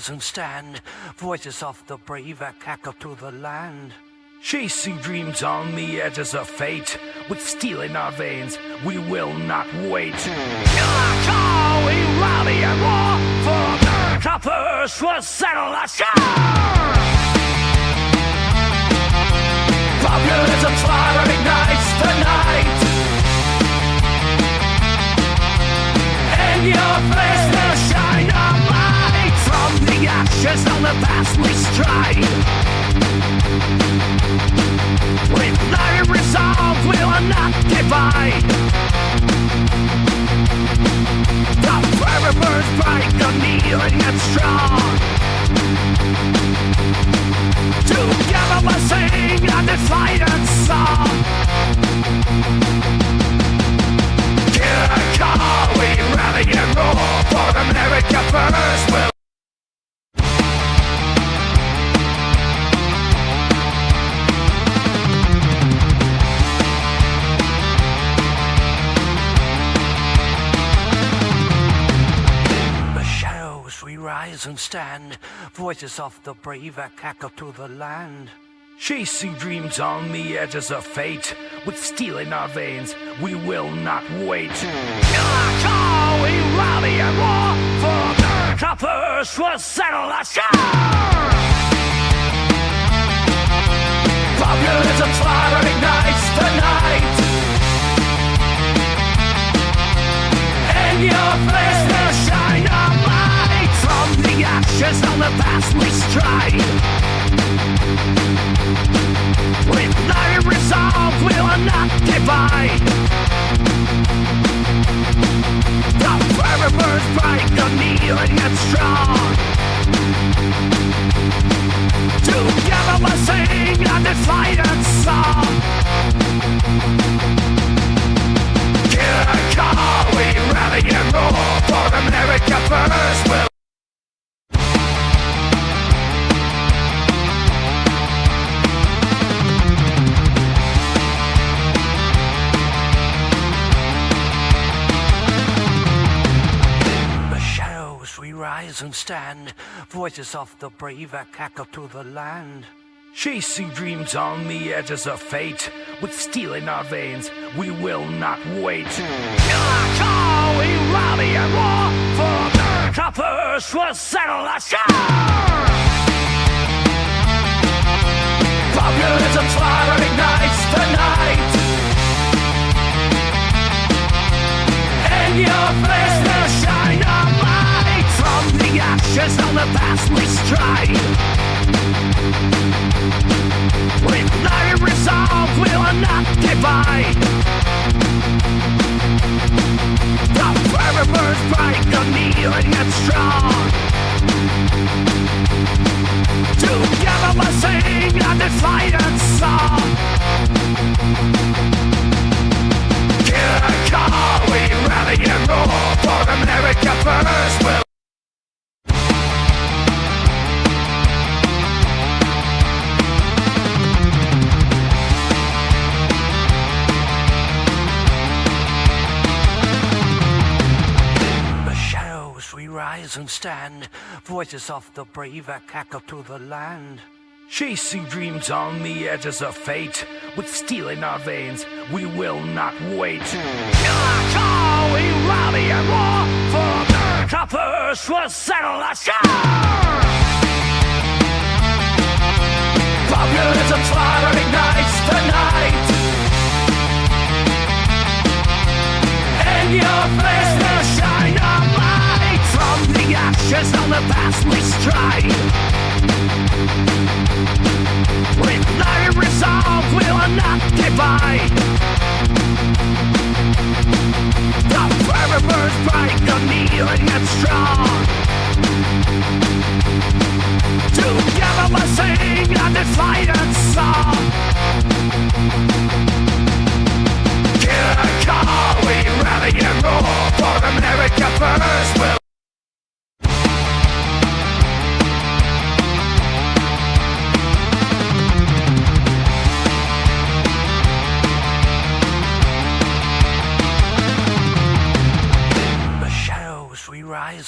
rise and stand, voices of the brave echo to the land. Chasing dreams on the edges of fate, with steel in our veins, we will not wait. Call we rally and war, for the coppers will settle our score. Populism's fire ignites the night, and your face will shine a light. From the ashes of the past we strive. With iron resolve, we will not divide. The fire burns bright, unyielding and strong. Together we'll sing a defiant song. Hear a call, we rally and roar, for America first will. Rise and stand, voices of the brave echo to the land. Chasing dreams on the edges of fate, with steel in our veins, we will not wait. Call we rally and war, for the coppers will settle our score. Populism's fire ignites the night, and your face will shine a light. From the ashes of the past we strive. With iron resolve, we will not divide. The fire burns bright, unyielding and strong. Together we'll sing a defiant song. Hear a call, we rally and roar, for America first will. Rise and stand, voices of the brave echo to the land. Chasing dreams on the edges of fate, with steel in our veins, we will not wait. Call we rally and war, for the coppers will settle our score. Populism's fire ignites the night, and your face will shine a light. From the ashes of the past we strive. With iron resolve, we will not divide. The fire burns bright, unyielding and strong. Together we'll sing a defiant song. Hear a call, we rally and roar, for America first will. Rise and stand, voices of the brave echo to the land. Chasing dreams on the edges of fate, with steel in our veins, we will not wait. Call we rally and war, for the coppers will settle our score. Populism's fire ignites the night, and your face will shine a light. From the ashes of the past we strive. With iron resolve, we will not divide. The fire burns bright, unyielding and strong. Together we'll sing a defiant song. Hear a call, we rally and roar, for America first will.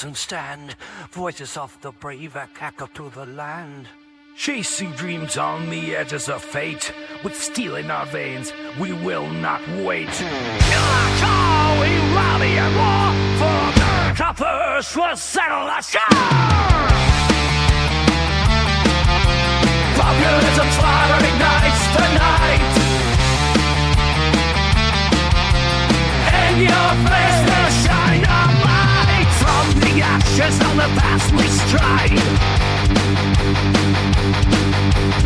rise and stand, voices of the brave echo to the land. Chasing dreams on the edges of fate, with steel in our veins, we will not wait. Call, we rally and war, for the coppers will settle the score. Populism's fire ignites the night, and your face will shine a light. From the ashes of the past we stride.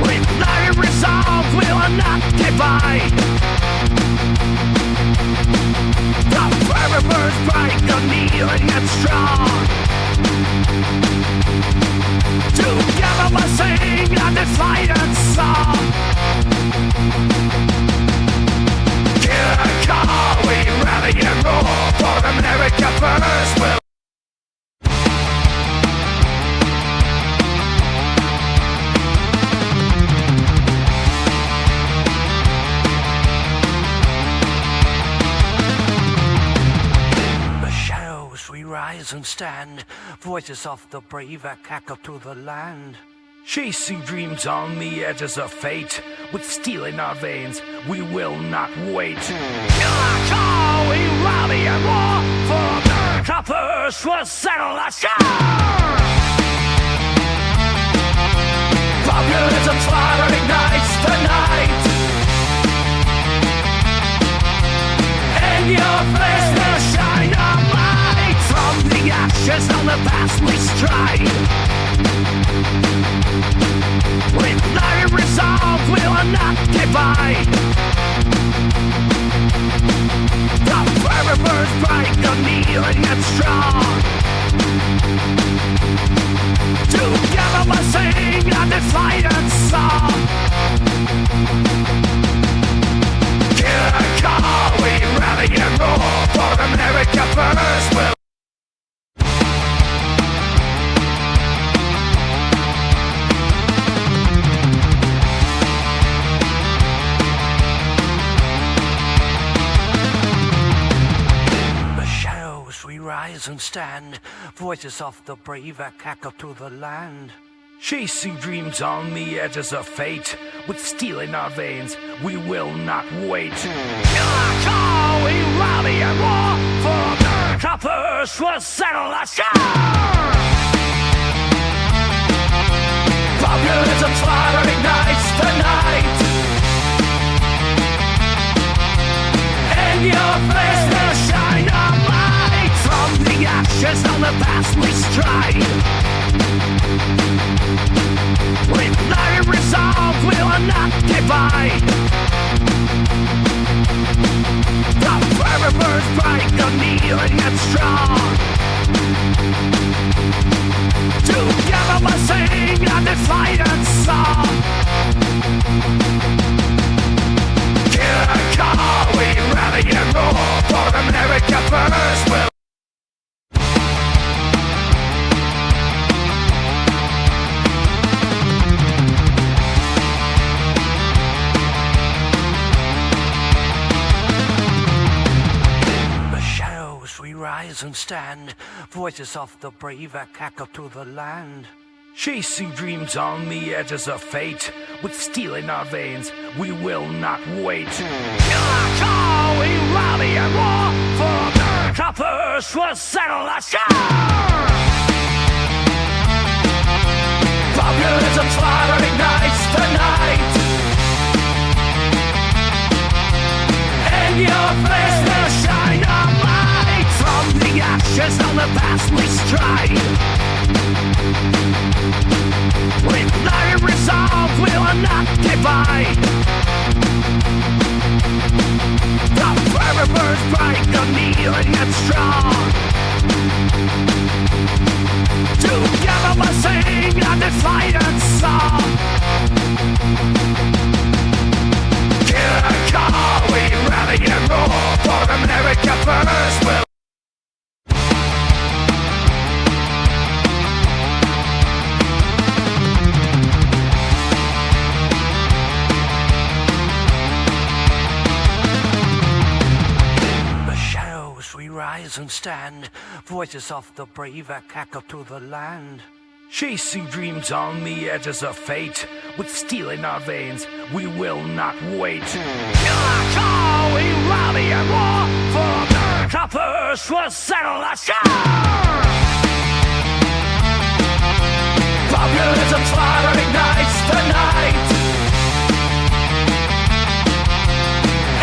With iron resolve, we will not divide. The fire burns bright, kneeling and strong. Together we'll sing a defiant song. Hear a call, we rally and roar, for America first will. Rise and stand, voices of the brave echo to the land. Chasing dreams on the edges of fate, with steel in our veins, we will not wait. Call, we rally and war, for the coppers will settle the score. Populism's fire ignites the night, and your face will shine a light. From the ashes of the past we stride. With iron resolve, we will not divide. The fire burns bright, kneeling and strong. Together we'll sing a defiant song. Hear a call, we rally and roar, for America first will. Rise and stand, voices of the brave echo to the land. Chasing dreams on the edges of fate, with steel in our veins, we will not wait. Call, we rally and war, for the coppers will settle the score. Populism's fire ignites the night, and your face will shine a light. From the ashes of the past we stride. With iron resolve, we will not divide. The fire burns bright, kneeling and strong. Together we'll sing a defiant song. Hear a call, we rally and roar, for America first will. Rise and stand, voices of the brave echo to the land. Chasing dreams on the edges of fate, with steel in our veins, we will not wait. Call, we rally and war, for the coppers will settle the score. Populism's fire ignites the night, and your face will shine a light. From the ashes of the past we stride. With iron resolve, we will not divide. The fire burns bright, kneeling and strong. Together we'll sing a defiant song. Hear a call, we rally and roar, for America first will. rise and stand. Voices of the brave echo to the land. Chasing dreams on the edges of fate. With steel in our veins, we will not wait. Killer call, we rally and war. For the coppers will settle our score. Populism's fire ignites the night.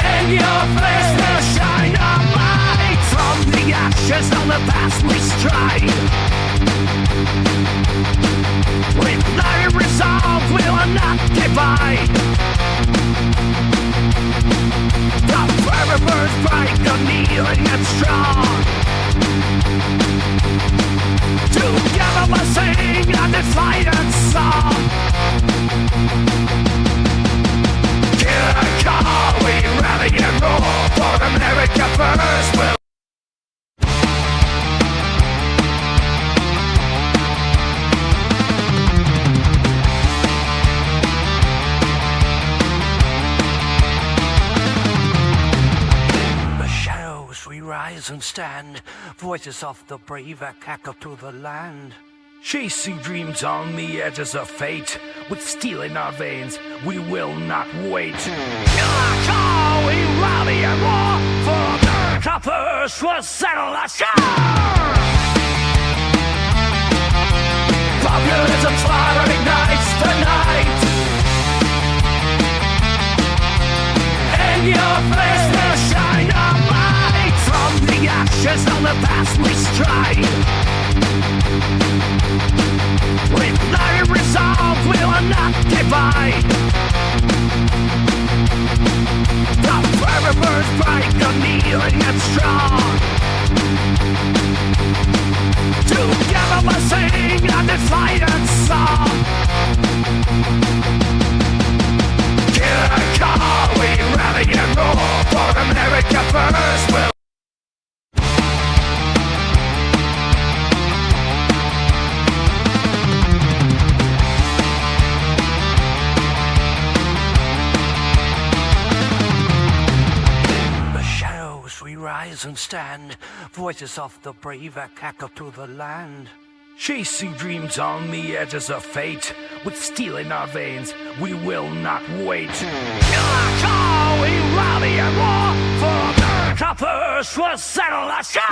And your face will shine a light. From the ashes of the past we stride. With iron resolve we will not divide. The fire burns bright, unyielding and strong. Together we'll sing a defiant song. Killer call, we rally and roar. For America first, we'll rise and stand. Voices of the brave echo to the land. Chasing dreams on the edges of fate. With steel in our veins, we will not wait. Killer call, we rally and war. For the coppers will settle our score. Populism's fire ignites the night. And your face will shine a light. From the ashes of the past we stride. With iron resolve we will not divide. The fire burns bright, unyielding and strong. Together we'll sing a defiant song. Killer call, we rally and roar. For America first, we'll rise and stand. Voices of the brave echo to the land. Chasing dreams on the edges of fate. With steel in our veins, we will not wait. Killer call, we rally and war. For the coppers will settle our score.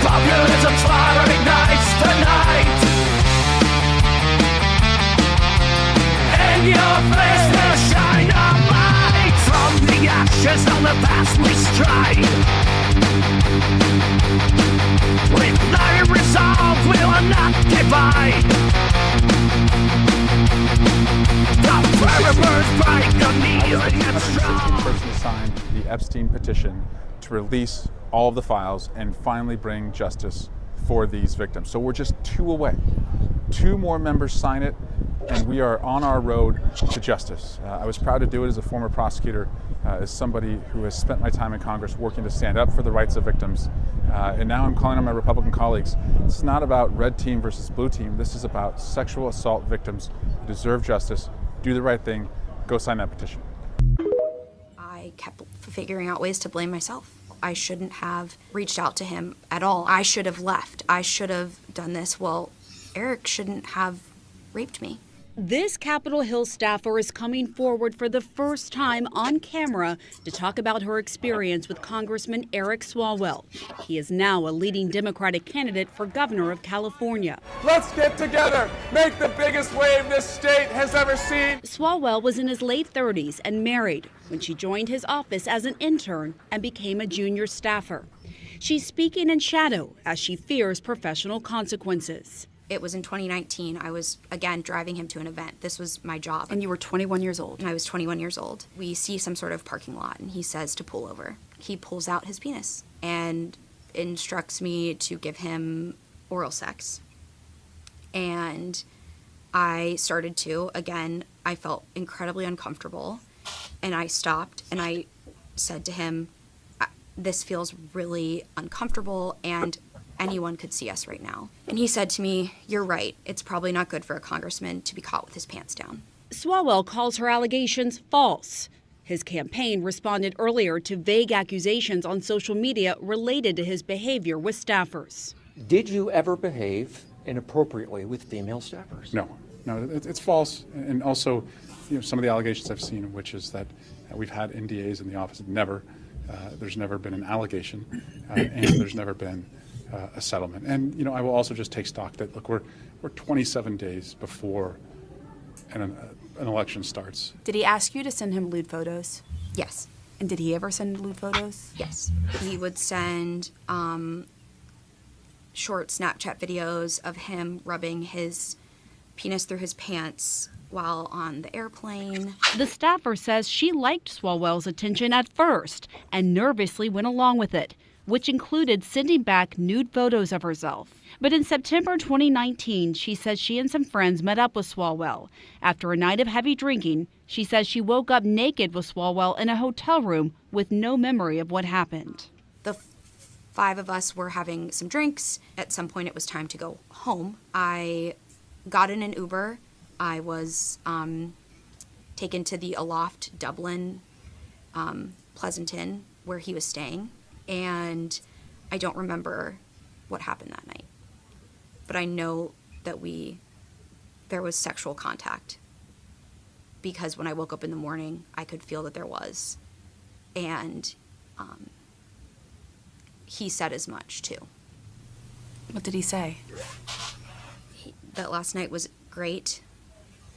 Populism's fire ignites the night. And your face will shine a light. From the ashes of the past we stride. With iron resolve we will not divide. The fire burns bright, unyielding and strong. 160th person signed the Epstein petition to release all of the files and finally bring justice for these victims. So we're just 2 away. 2 more members sign it, and we are on our road to justice. I was proud to do it as a former prosecutor, as somebody who has spent my time in Congress working to stand up for the rights of victims. And now I'm calling on my Republican colleagues. This is not about red team versus blue team. This is about sexual assault victims who deserve justice. Do the right thing. Go sign that petition. I kept figuring out ways to blame myself. I shouldn't have reached out to him at all. I should have left. I should have done this. Well, Eric shouldn't have raped me. This Capitol Hill staffer is coming forward for the first time on camera to talk about her experience with Congressman Eric Swalwell. He is now a leading Democratic candidate for governor of California. Let's get together, make the biggest wave this state has ever seen. Swalwell was in his late 30s and married when she joined his office as an intern and became a junior staffer. She's speaking in shadow as she fears professional consequences. It was in 2019. I was, again, driving him to an event. This was my job. And you were 21 years old. And I was 21 years old. We see some sort of parking lot, and he says to pull over. He pulls out his penis and instructs me to give him oral sex. And I started to. Again, I felt incredibly uncomfortable. And I stopped, and I said to him, this feels really uncomfortable, and anyone could see us right now. And he said to me, you're right. It's probably not good for a congressman to be caught with his pants down. Swalwell calls her allegations false. His campaign responded earlier to vague accusations on social media related to his behavior with staffers. Did you ever behave inappropriately with female staffers? No, it's false. And also, some of the allegations I've seen, which is that we've had NDAs in the office. There's never been an allegation, and there's never been a settlement. And I will also just take stock that look, we're 27 days before an election starts. Did he ask you to send him lewd photos? Yes. And did he ever send lewd photos? Yes. He would send short Snapchat videos of him rubbing his penis through his pants while on the airplane. The staffer says she liked Swalwell's attention at first and nervously went along with it, which included sending back nude photos of herself. But in September 2019, she says she and some friends met up with Swalwell. After a night of heavy drinking, she says she woke up naked with Swalwell in a hotel room with no memory of what happened. The 5 of us were having some drinks. At some point, it was time to go home. I got in an Uber. I was taken to the Aloft Dublin Pleasant Inn where he was staying, and I don't remember what happened that night. But I know that there was sexual contact, because when I woke up in the morning, I could feel that there was, and he said as much too. What did he say? That last night was great.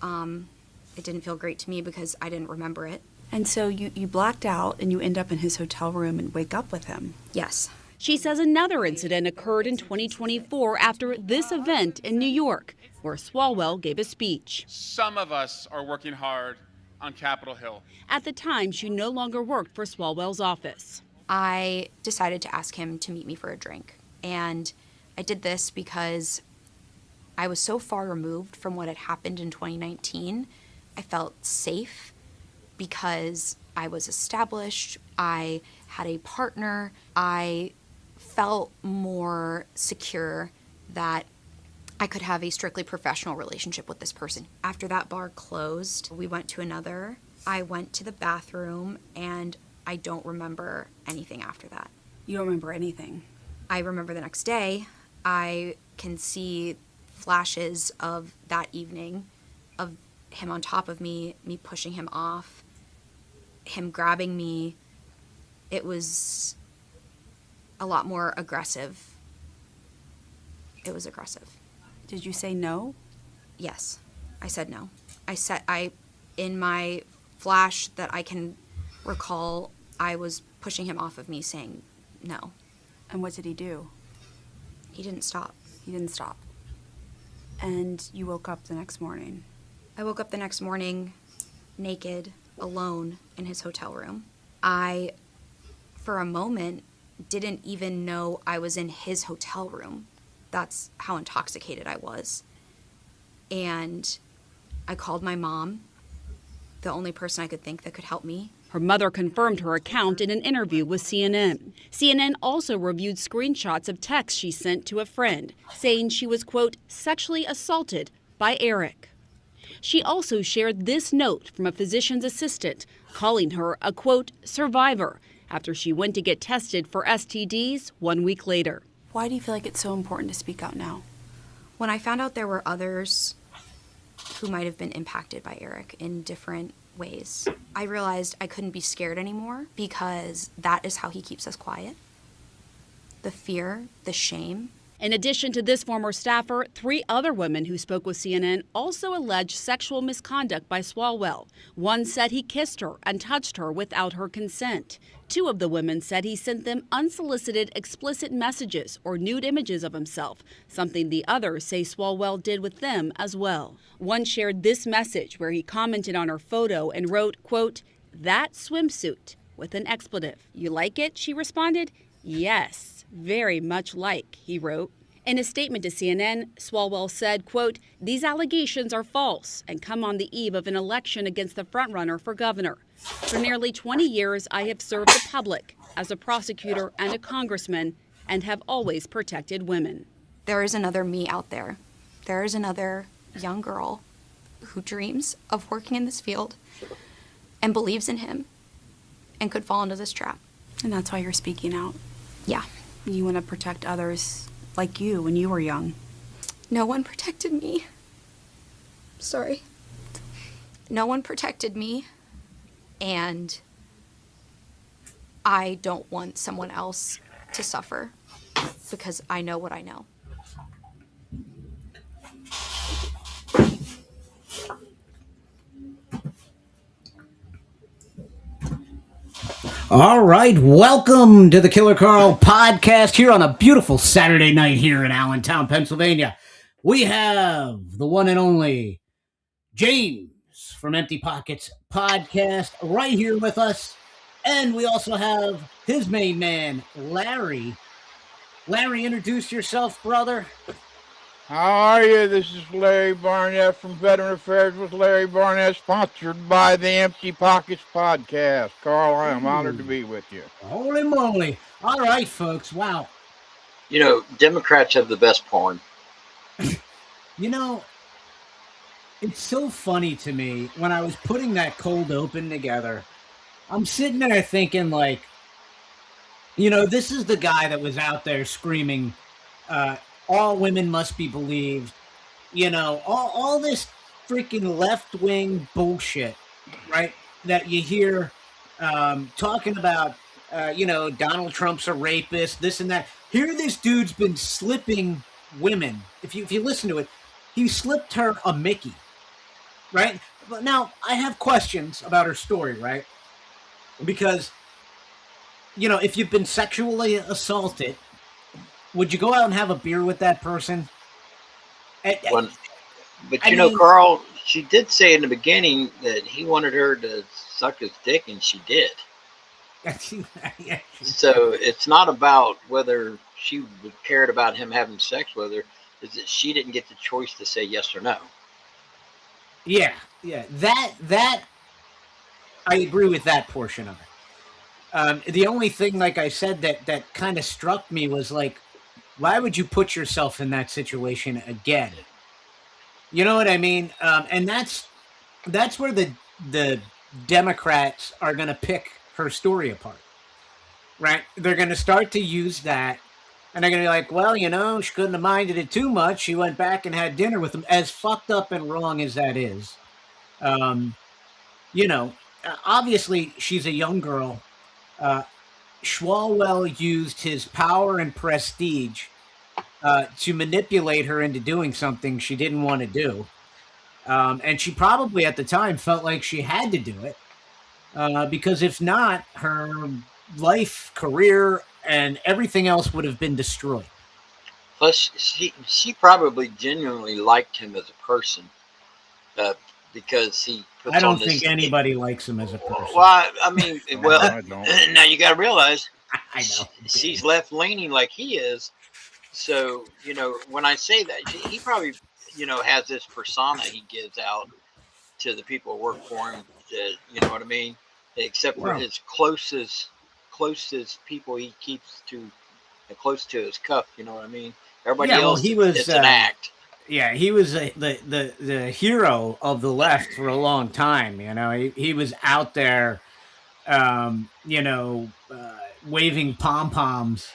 It didn't feel great to me because I didn't remember it. And so you blacked out and you end up in his hotel room and wake up with him. Yes. She says another incident occurred in 2024 after this event in New York, where Swalwell gave a speech. Some of us are working hard on Capitol Hill. At the time, she no longer worked for Swalwell's office. I decided to ask him to meet me for a drink. And I did this because I was so far removed from what had happened in 2019. I felt safe because I was established. I had a partner. I felt more secure that I could have a strictly professional relationship with this person. After that bar closed, we went to another. I went to the bathroom, and I don't remember anything after that. You don't remember anything? I remember the next day, I can see flashes of that evening, of him on top of me pushing him off, him grabbing me. It was a lot more aggressive. It was aggressive. Did you say no? Yes, I said no. In my flash that I can recall, I was pushing him off of me saying no. And what did he do? He didn't stop. He didn't stop. And you woke up the next morning. I woke up the next morning naked, alone in his hotel room. I, for a moment, didn't even know I was in his hotel room. That's how intoxicated I was. And I called my mom, the only person I could think that could help me. Her mother confirmed her account in an interview with CNN. CNN also reviewed screenshots of texts she sent to a friend, saying she was, quote, sexually assaulted by Eric. She also shared this note from a physician's assistant, calling her a, quote, survivor, after she went to get tested for STDs 1 week later. Why do you feel like it's so important to speak out now? When I found out there were others who might have been impacted by Eric in different ways, I realized I couldn't be scared anymore, because that is how he keeps us quiet. The fear, the shame. In addition to this former staffer, 3 other women who spoke with CNN also alleged sexual misconduct by Swalwell. One said he kissed her and touched her without her consent. 2 of the women said he sent them unsolicited explicit messages or nude images of himself, something the others say Swalwell did with them as well. One shared this message where he commented on her photo and wrote, quote, that swimsuit, with an expletive. You like it? She responded. Yes, very much like, he wrote. In a statement to CNN, Swalwell said, quote, these allegations are false and come on the eve of an election against the frontrunner for governor. For nearly 20 years, I have served the public as a prosecutor and a congressman and have always protected women. There is another me out there. There is another young girl who dreams of working in this field and believes in him and could fall into this trap. And that's why you're speaking out. Yeah. You want to protect others like you when you were young. No one protected me. Sorry. No one protected me, and I don't want someone else to suffer because I know what I know. All right, welcome to the Killer Carl podcast here on a beautiful Saturday night here in Allentown, Pennsylvania. We have the one and only James from Empty Pockets podcast right here with us. And we also have his main man, Larry. Larry, introduce yourself, brother. How are you? This is Larry Barnett from Veteran Affairs with Larry Barnett, sponsored by the Empty Pockets podcast. Carl, I am honored to be with you. Holy moly. All right, folks. Wow. You know, Democrats have the best porn. You know, it's so funny to me when I was putting that cold open together. I'm sitting there thinking, like, you know, this is the guy that was out there screaming, all women must be believed, you know, all this freaking left-wing bullshit, right, that you hear talking about, you know, Donald Trump's a rapist, this and that. Here this dude's been slipping women. If you listen to it, he slipped her a Mickey, right? But now, I have questions about her story, right? Because, you know, if you've been sexually assaulted, would you go out and have a beer with that person? But you know, Carl, she did say in the beginning that he wanted her to suck his dick, and she did. So it's not about whether she cared about him having sex with her. Is that she didn't get the choice to say yes or no. Yeah. That I agree with that portion of it. The only thing, like I said, that kind of struck me was like, why would you put yourself in that situation again? You know what I mean? And that's where the Democrats are going to pick her story apart, right? They're going to start to use that, and they're going to be like, well, you know, she couldn't have minded it too much. She went back and had dinner with him. As fucked up and wrong as that is, you know, obviously she's a young girl. Swalwell used his power and prestige to manipulate her into doing something she didn't want to do. And she probably at the time felt like she had to do it because if not, her life, career, and everything else would have been destroyed. Plus, she probably genuinely liked him as a person because he puts I don't on this, think anybody likes him as a person. Well, I mean, well, I don't. now you got to realize I know. she's left leaning like he is. So, you know, when I say that, he probably, you know, has this persona he gives out to the people who work for him. You know what I mean? Except for his closest people he keeps to close to his cuff. You know what I mean? Everybody else, he was, it's an act. Yeah, he was the hero of the left for a long time. You know, he was out there, you know, waving pom-poms,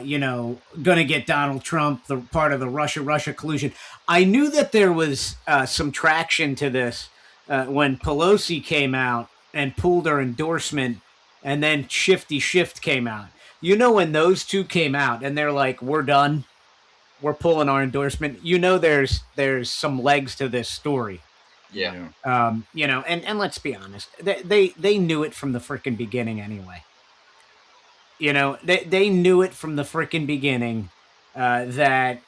you know, going to get Donald Trump, the part of the Russia collusion. I knew that there was some traction to this when Pelosi came out and pulled her endorsement, and then Shifty Shift came out. You know, when those two came out and they're like, we're done, we're pulling our endorsement, you know, there's some legs to this story. Yeah. You know, and let's be honest, they knew it from the freaking beginning anyway. You know, they knew it from the freaking beginning that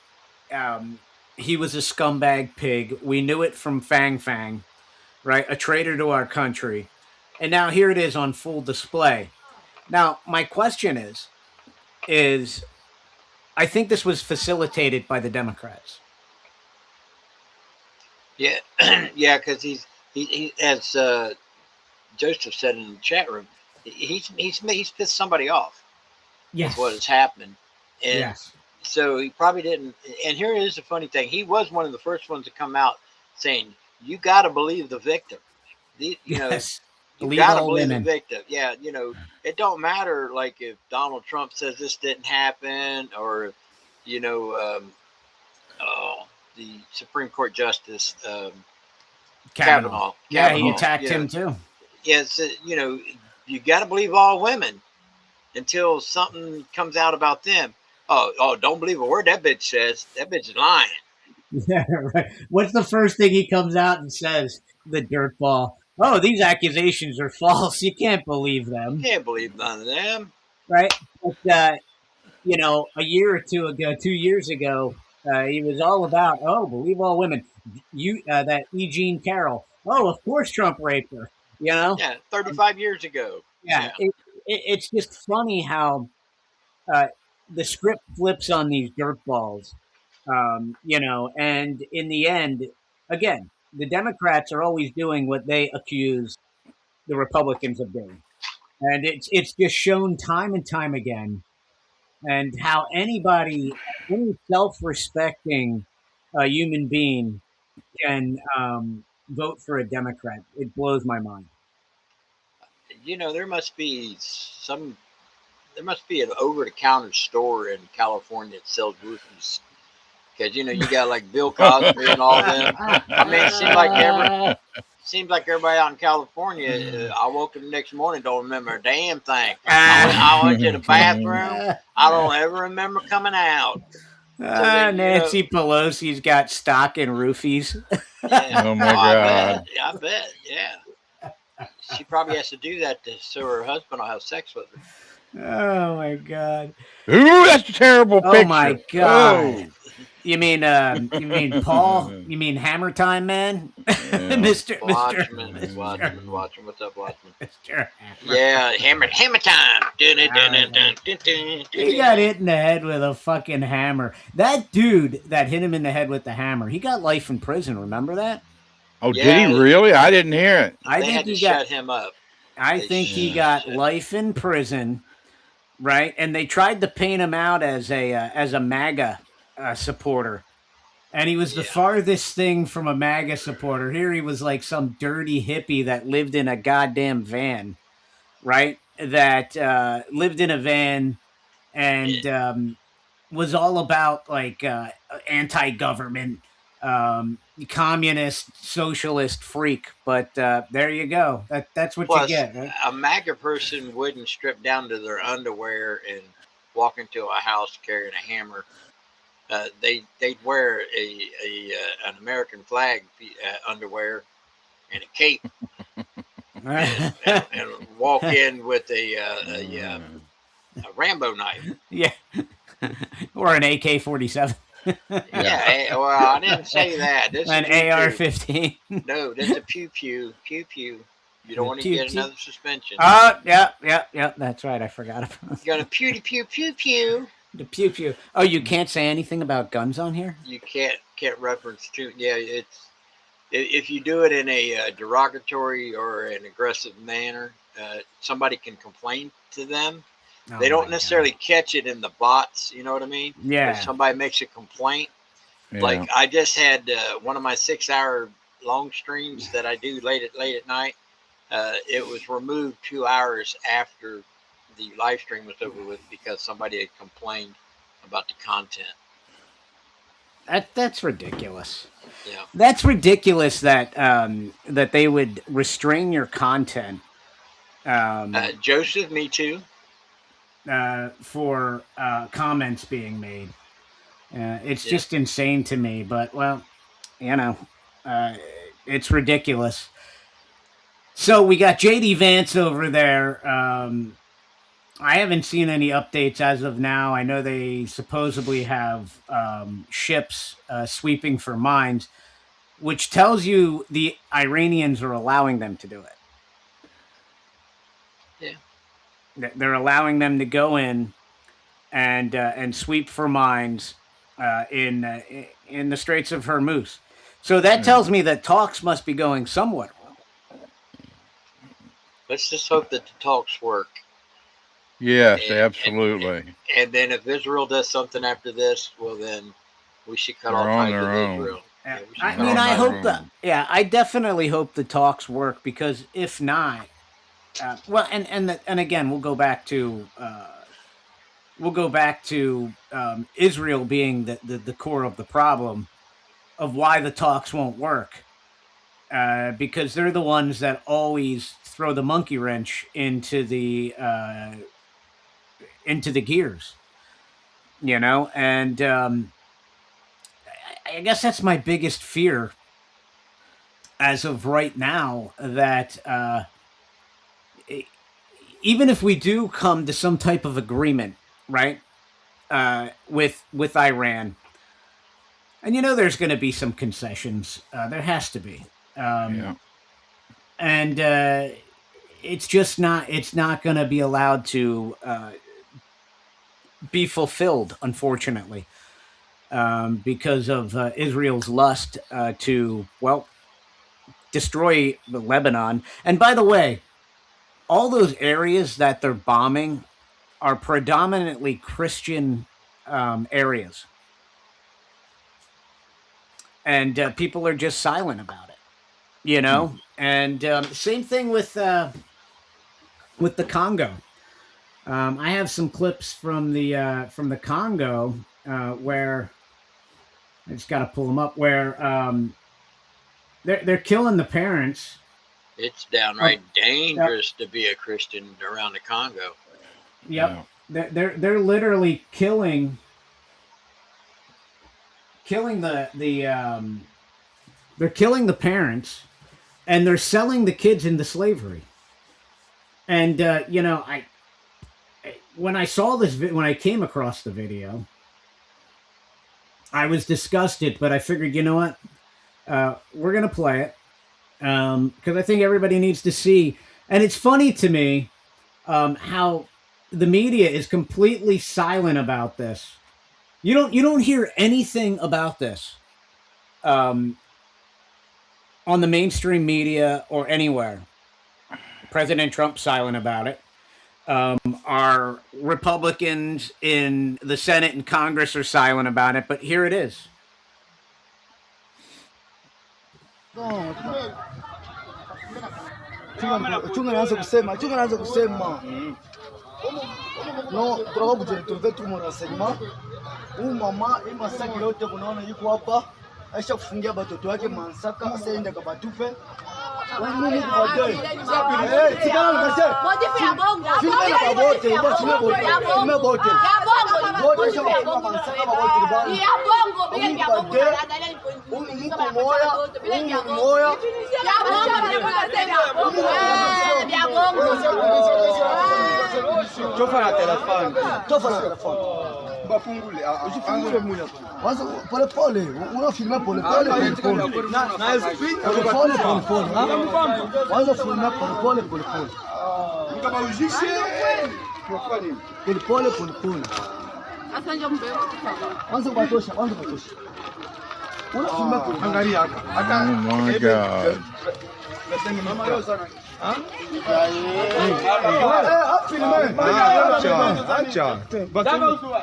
he was a scumbag pig. We knew it from Fang, right? A traitor to our country. And now here it is on full display. Now, my question is I think this was facilitated by the Democrats. Yeah, yeah, because he as Joseph said in the chat room, he's pissed somebody off. Yes, that's what has happened, and yes. So he probably didn't. And here is the funny thing: he was one of the first ones to come out saying, "You got to believe the victim." You yes. You Believe got to all believe the women. victim. Yeah, it don't matter like if Donald Trump says this didn't happen, or you know, oh, the Supreme Court Justice Kavanaugh. Yeah, he Kavanaugh. attacked him too. Yes, you got to believe all women until something comes out about them. Oh, don't believe a word that bitch says. That bitch is lying. Yeah, right. What's the first thing he comes out and says? The dirtball. Oh, these accusations are false. You can't believe them. You can't believe none of them. Right? But, a year or two ago, 2 years ago, he was all about, believe all women. That E. Jean Carroll. Oh, of course Trump raped her. Yeah, 35 years ago. Yeah. It's just funny how the script flips on these dirtballs. And in the end, again, the Democrats are always doing what they accuse the Republicans of doing. And it's just shown time and time again, and how any self-respecting human being can vote for a Democrat. It blows my mind. There must be an over-the-counter store in California that sells roofies. Because you got like Bill Cosby and all them. I mean, it seems like everybody out in California. I woke up the next morning, don't remember a damn thing. I went to the bathroom. I don't ever remember coming out. Nancy Pelosi's got stock in roofies. Yeah. Oh my God! I bet. Yeah. She probably has to do that so her husband will have sex with her. Oh my God! Ooh, that's a terrible picture. Oh my God! Oh. You mean Paul? You mean Hammer Time Man? Yeah. Mr. Watchman. What's up, Watchman? Mr. Yeah, Hammer Time. He got hit in the head with a fucking hammer. That dude that hit him in the head with the hammer, he got life in prison. Remember that? Oh, yeah, did he really? I didn't hear it. I think he shut him up. I think he got life in prison, right? And they tried to paint him out as a MAGA supporter, and he was the farthest thing from a MAGA supporter. Here he was like some dirty hippie that lived in a goddamn van, right? That lived in a van and was all about like anti-government, communist, socialist freak. But there you go. That's what you get. Right? A MAGA person wouldn't strip down to their underwear and walk into a house carrying a hammer. They'd wear an American flag underwear and a cape, and walk in with a Rambo knife. Yeah, or an AK-47. Yeah, well, I didn't say that. This an AR-15. No, that's a pew pew. You don't want to get another suspension. Oh, yeah. That's right. I forgot about it. You got a pew pew. The pew pew. Oh, you can't say anything about guns on here? You can't reference to. Yeah, it's if you do it in a derogatory or an aggressive manner, somebody can complain to them. They don't necessarily catch it in the bots. You know what I mean? Yeah. If somebody makes a complaint, like I just had one of my 6-hour long streams that I do late at night. It was removed 2 hours after the live stream was over with because somebody had complained about the content. That's ridiculous. Yeah, that's ridiculous that that they would restrain your content. Joseph, me too. For comments being made, it's just insane to me. But well, it's ridiculous. So we got JD Vance over there. I haven't seen any updates as of now. I know they supposedly have ships sweeping for mines, which tells you the Iranians are allowing them to do it. Yeah. They're allowing them to go in and sweep for mines in the Straits of Hormuz. So that tells me that talks must be going somewhat well. Let's just hope that the talks work. Yes, absolutely. And then if Israel does something after this, well, then we should cut off ties with Israel. I hope that. Yeah, I definitely hope the talks work, because if not, Well, and again, we'll go back to Israel being the core of the problem of why the talks won't work, because they're the ones that always throw the monkey wrench into the gears, and I guess that's my biggest fear as of right now, that even if we do come to some type of agreement, right, with Iran, and there's going to be some concessions, there has to be, and it's not going to be allowed to be fulfilled, unfortunately, because of Israel's lust to, well, destroy Lebanon. And by the way, all those areas that they're bombing are predominantly Christian areas. And people are just silent about it, And same thing with the Congo. I have some clips from the Congo where I just got to pull them up, where they're killing the parents. It's downright dangerous to be a Christian around the Congo. Yep, they're literally killing they're killing the parents, and they're selling the kids into slavery. And when I saw this, when I came across the video, I was disgusted, but I figured, you know what? We're going to play it because I think everybody needs to see. And it's funny to me how the media is completely silent about this. You don't hear anything about this on the mainstream media or anywhere. President Trump's silent about it. Our Republicans in the Senate and Congress are silent about it, but here it is. No, trovo que trouver tu renseignement. Mama imasaki yote kunaona yuko hapa. Aisha kufungia batoto wake Mansaka, asaenda kwa batupe. Mungu kubadili. Eh, tikana ngase. Modifi ya bongo. Filme na bote, filme bote. Filme bote. Ya bongo. Bote sha kwa Mansaka bote bana. Ya bongo bila ya bongo. Mungu moya. Mungu moya. Ya bongo. Ya bongo. Tofa na telefone. Tofa na telefone. Bafungule. Usifungule mula. Kwanza pole pole. Unafilma pole pole. Na speed pole pole. Kwanza filma pole pole pole pole. Kama ujishe. Pole pole pole pole. Asante mbele. Kwanza batosha, kwanza batosha. Unafilma pole. Angalia hapa. Oh my God. Mama leo sana.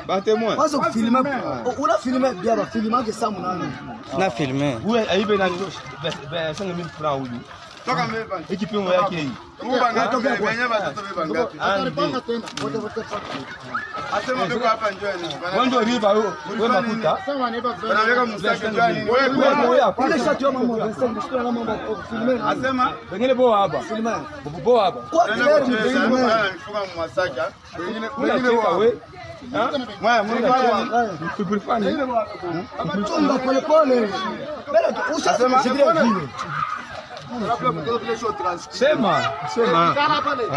Battez-moi. Kwanza kufilme, una filme bia ba filme ke samu nani. Na filme. Wewe aibe na 5000 francs huyu. Toka mbeba. Ekipimo yake hii. Ubanga toka kwenye batoto bebanga. Atapanga tena. Wote wote paka. Asema beko hapa njoni. Wando riba wewe makuta. Sema neba. Wanaweka mstaki njoni. Wewe hapa. Ile shati ya mama Vincent mshikana na mama filme. Asema wengine boa hapa. Filme. Boa hapa. Kwa leo ni filme. Anafunga mwasaka. Wengine boa wewe. Mwa mkulifani. Mtumba pole pole. Bela usasema sidia vile. Sema.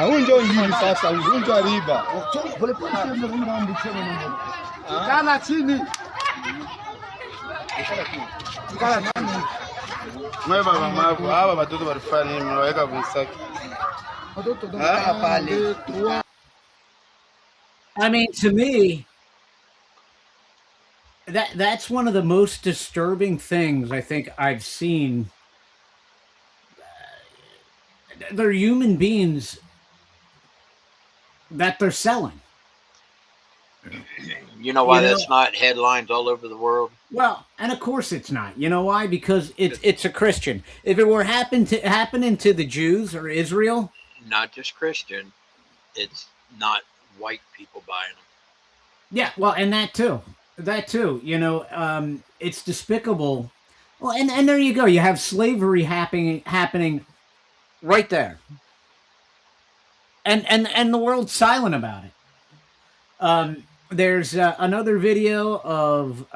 Huyu ndio ngili sasa, huyu ndio riba. Kana chini. Mwe baba mabu, hapa watoto walifanya nini? Mnaweka msaki. Watoto pale. I mean, to me, that's one of the most disturbing things I think I've seen. They're human beings that they're selling. You know why that's not headlines all over the world? Well, and of course it's not. You know why? Because it's a Christian. If it were happening to the Jews or Israel, not just Christian. It's not white people buying them. Yeah, well, and that too. That too. It's despicable. Well, and there you go. You have slavery happening right there. And the world's silent about it. There's another video of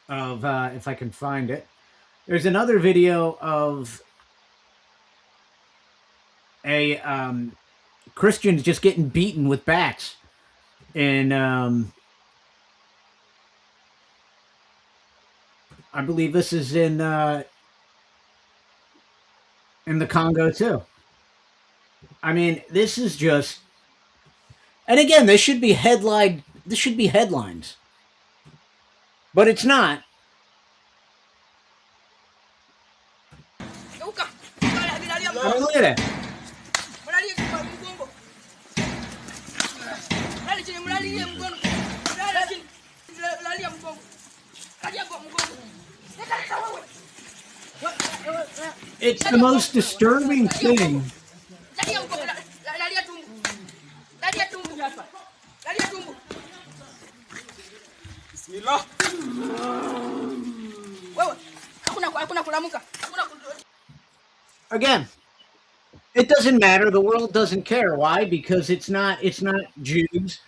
if I can find it. There's another video of a Christians just getting beaten with bats, and I believe this is in the Congo too. I mean, this is just, and again, this should be headline. This should be headlines, but it's not. I mean, look at it. It's the most disturbing thing. Again, it doesn't matter. The world doesn't care. Why? Because it's not Jews,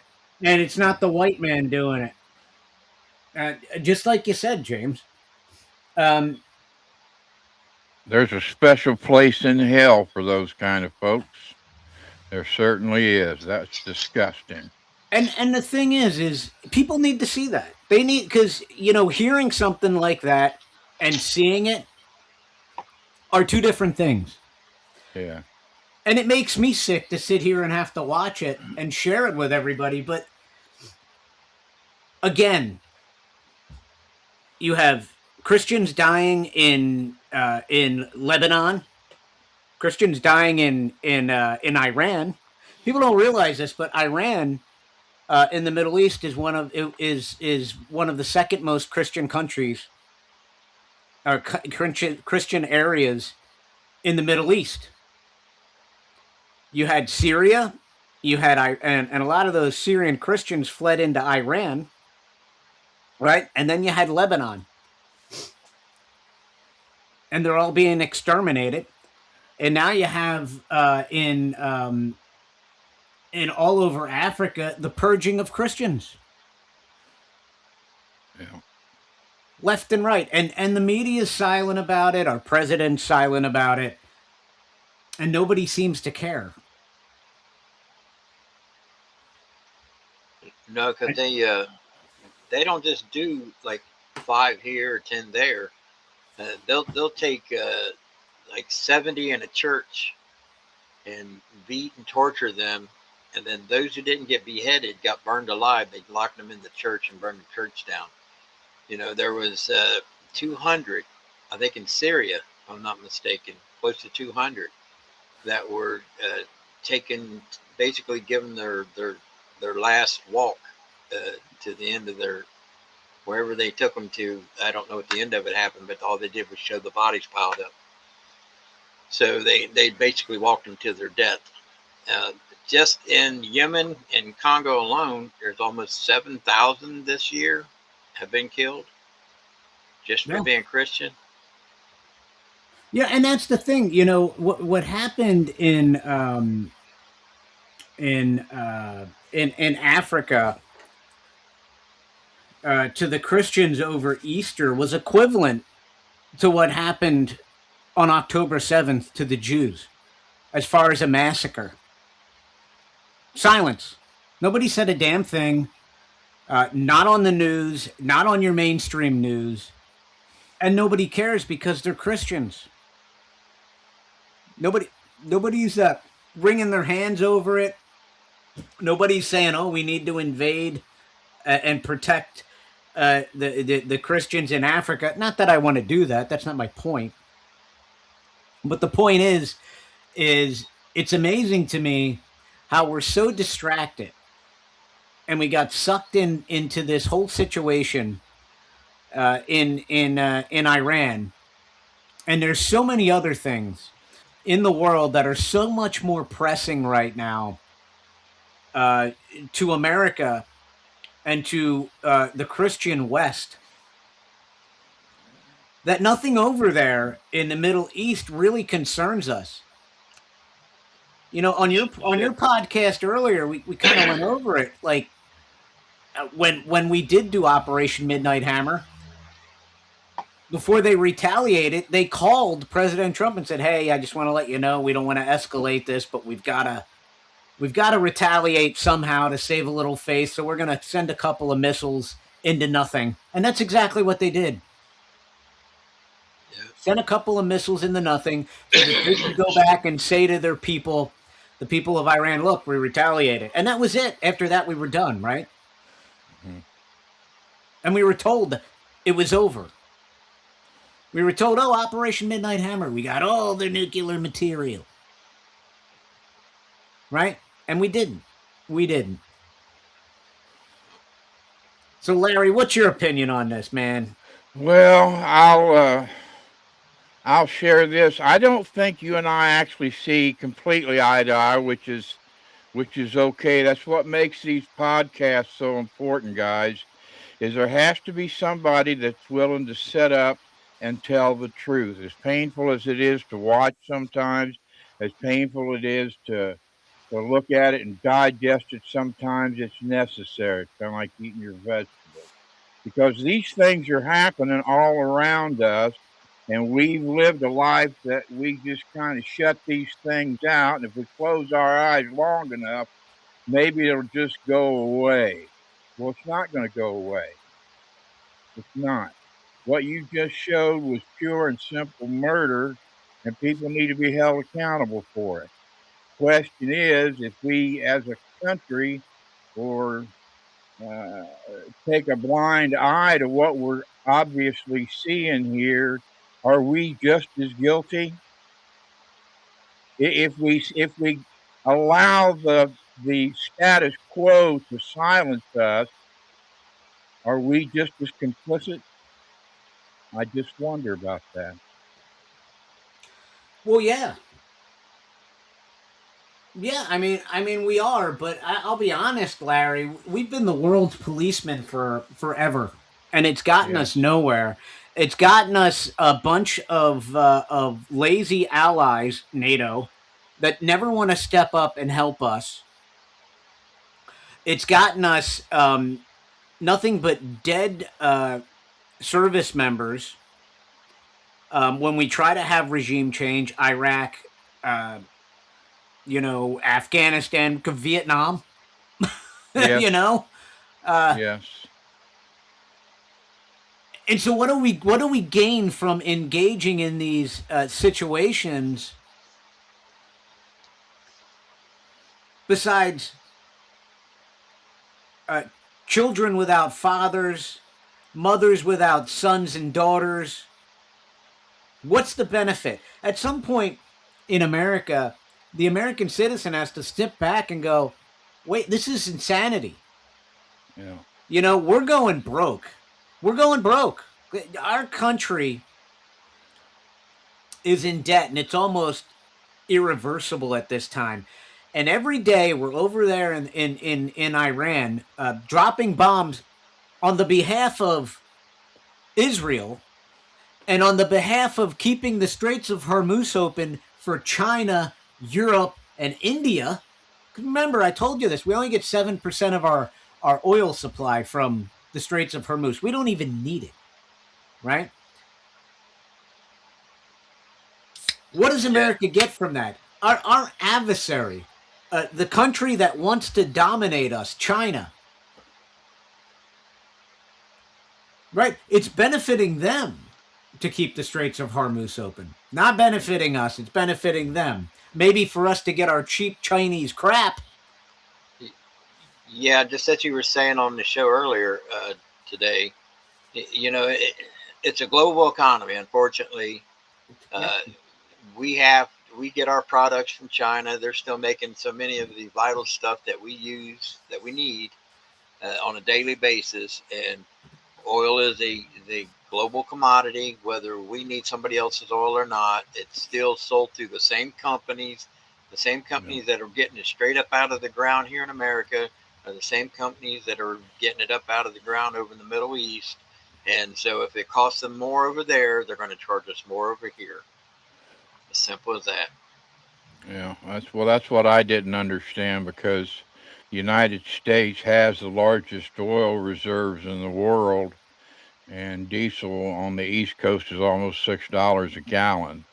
and it's not the white man doing it. Just like you said, James. There's a special place in hell for those kind of folks. There certainly is. That's disgusting. And the thing is people need to see that. They need, because hearing something like that and seeing it are two different things. Yeah. And it makes me sick to sit here and have to watch it and share it with everybody. But again, you have Christians dying in Lebanon, Christians dying in Iran. People don't realize this, but Iran in the Middle East is one of the second most Christian countries or Christian areas in the Middle East. You had Syria, and a lot of those Syrian Christians fled into Iran, right? And then you had Lebanon. And they're all being exterminated. And now you have in all over Africa the purging of Christians. Yeah. Left and right. And the media is silent about it. Our president's silent about it. And nobody seems to care. No, because they don't just do like 5 here or 10 there. They'll take like 70 in a church and beat and torture them, and then those who didn't get beheaded got burned alive. They locked them in the church and burned the church down. There was 200, I think, in Syria, if I'm not mistaken, close to 200 that were taken, basically given their last walk to the end of their, wherever they took them to. I don't know what the end of it happened, but all they did was show the bodies piled up. So they basically walked them to their death. Just in Yemen and Congo alone, there's almost 7,000 this year have been killed just for being Christian. Yeah, and that's the thing. What happened in Africa to the Christians over Easter was equivalent to what happened on October 7th to the Jews, as far as a massacre. Silence. Nobody said a damn thing. Not on the news, not on your mainstream news. And nobody cares because they're Christians. Nobody's wringing their hands over it. Nobody's saying, "Oh, we need to invade and protect the Christians in Africa." Not that I want to do that. That's not my point. But the point is it's amazing to me how we're so distracted, and we got sucked into this whole situation in Iran, and there's so many other things in the world that are so much more pressing right now to America and to the Christian West, that nothing over there in the Middle East really concerns us. You know, on your podcast earlier, we kind of went over it. Like when we did do Operation Midnight Hammer, before they retaliated, they called President Trump and said, "Hey, I just want to let you know we don't want to escalate this, but we've got to retaliate somehow to save a little face. So we're going to send a couple of missiles into nothing." And that's exactly what they did. Send a couple of missiles into nothing so that they could go back and say to their people, the people of Iran, "Look, we retaliated." And that was it. After that, we were done, right? Mm-hmm. And we were told it was over. We were told, "Oh, Operation Midnight Hammer, we got all the nuclear material." Right? And we didn't. We didn't. So, Larry, what's your opinion on this, man? Well, I'll share this. I don't think you and I actually see completely eye to eye, which is okay. That's what makes these podcasts so important, guys. Is there has to be somebody that's willing to set up and tell the truth. As painful as it is to watch sometimes, as painful it is to look at it and digest it sometimes, it's necessary. It's kind of like eating your vegetables. Because these things are happening all around us, and we've lived a life that we just kind of shut these things out. And if we close our eyes long enough, maybe it'll just go away. Well, it's not going to go away. It's not. What you just showed was pure and simple murder, and people need to be held accountable for it. Question is, if we as a country or take a blind eye to what we're obviously seeing here, are we just as guilty? If we allow the status quo to silence us, are we just as complicit? I just wonder about that. Well, yeah. Yeah, I mean, we are, but I'll be honest, Larry. We've been the world's policemen for forever, and it's gotten us nowhere. It's gotten us a bunch of lazy allies, NATO, that never want to step up and help us. It's gotten us nothing but dead service members. When we try to have regime change, Iraq, Afghanistan, Vietnam, Yes. Yes. And so what do we gain from engaging in these situations besides children without fathers, mothers without sons and daughters? What's the benefit? At some point in America, the American citizen has to step back and go, "Wait, this is insanity." Yeah. We're going broke. We're going broke. Our country is in debt, and it's almost irreversible at this time. And every day we're over there in Iran, dropping bombs on the behalf of Israel and on the behalf of keeping the Straits of Hormuz open for China, Europe, and India. Remember, I told you this. We only get 7% of our oil supply from the Straits of Hormuz. We don't even need it, right? What does America get from that? Our adversary, the country that wants to dominate us, China, right? It's benefiting them to keep the Straits of Hormuz open. Not benefiting us, it's benefiting them. Maybe for us to get our cheap Chinese crap. Yeah, just as you were saying on the show earlier today, it's a global economy. Unfortunately, we get our products from China. They're still making so many of the vital stuff that we use, that we need on a daily basis. And oil is the global commodity, whether we need somebody else's oil or not. It's still sold through the same companies that are getting it straight up out of the ground here in America are the same companies that are getting it up out of the ground over in the Middle East. And so if it costs them more over there, they're going to charge us more over here. As simple as that. Yeah, that's what I didn't understand, because the United States has the largest oil reserves in the world, and diesel on the East Coast is almost $6 a gallon.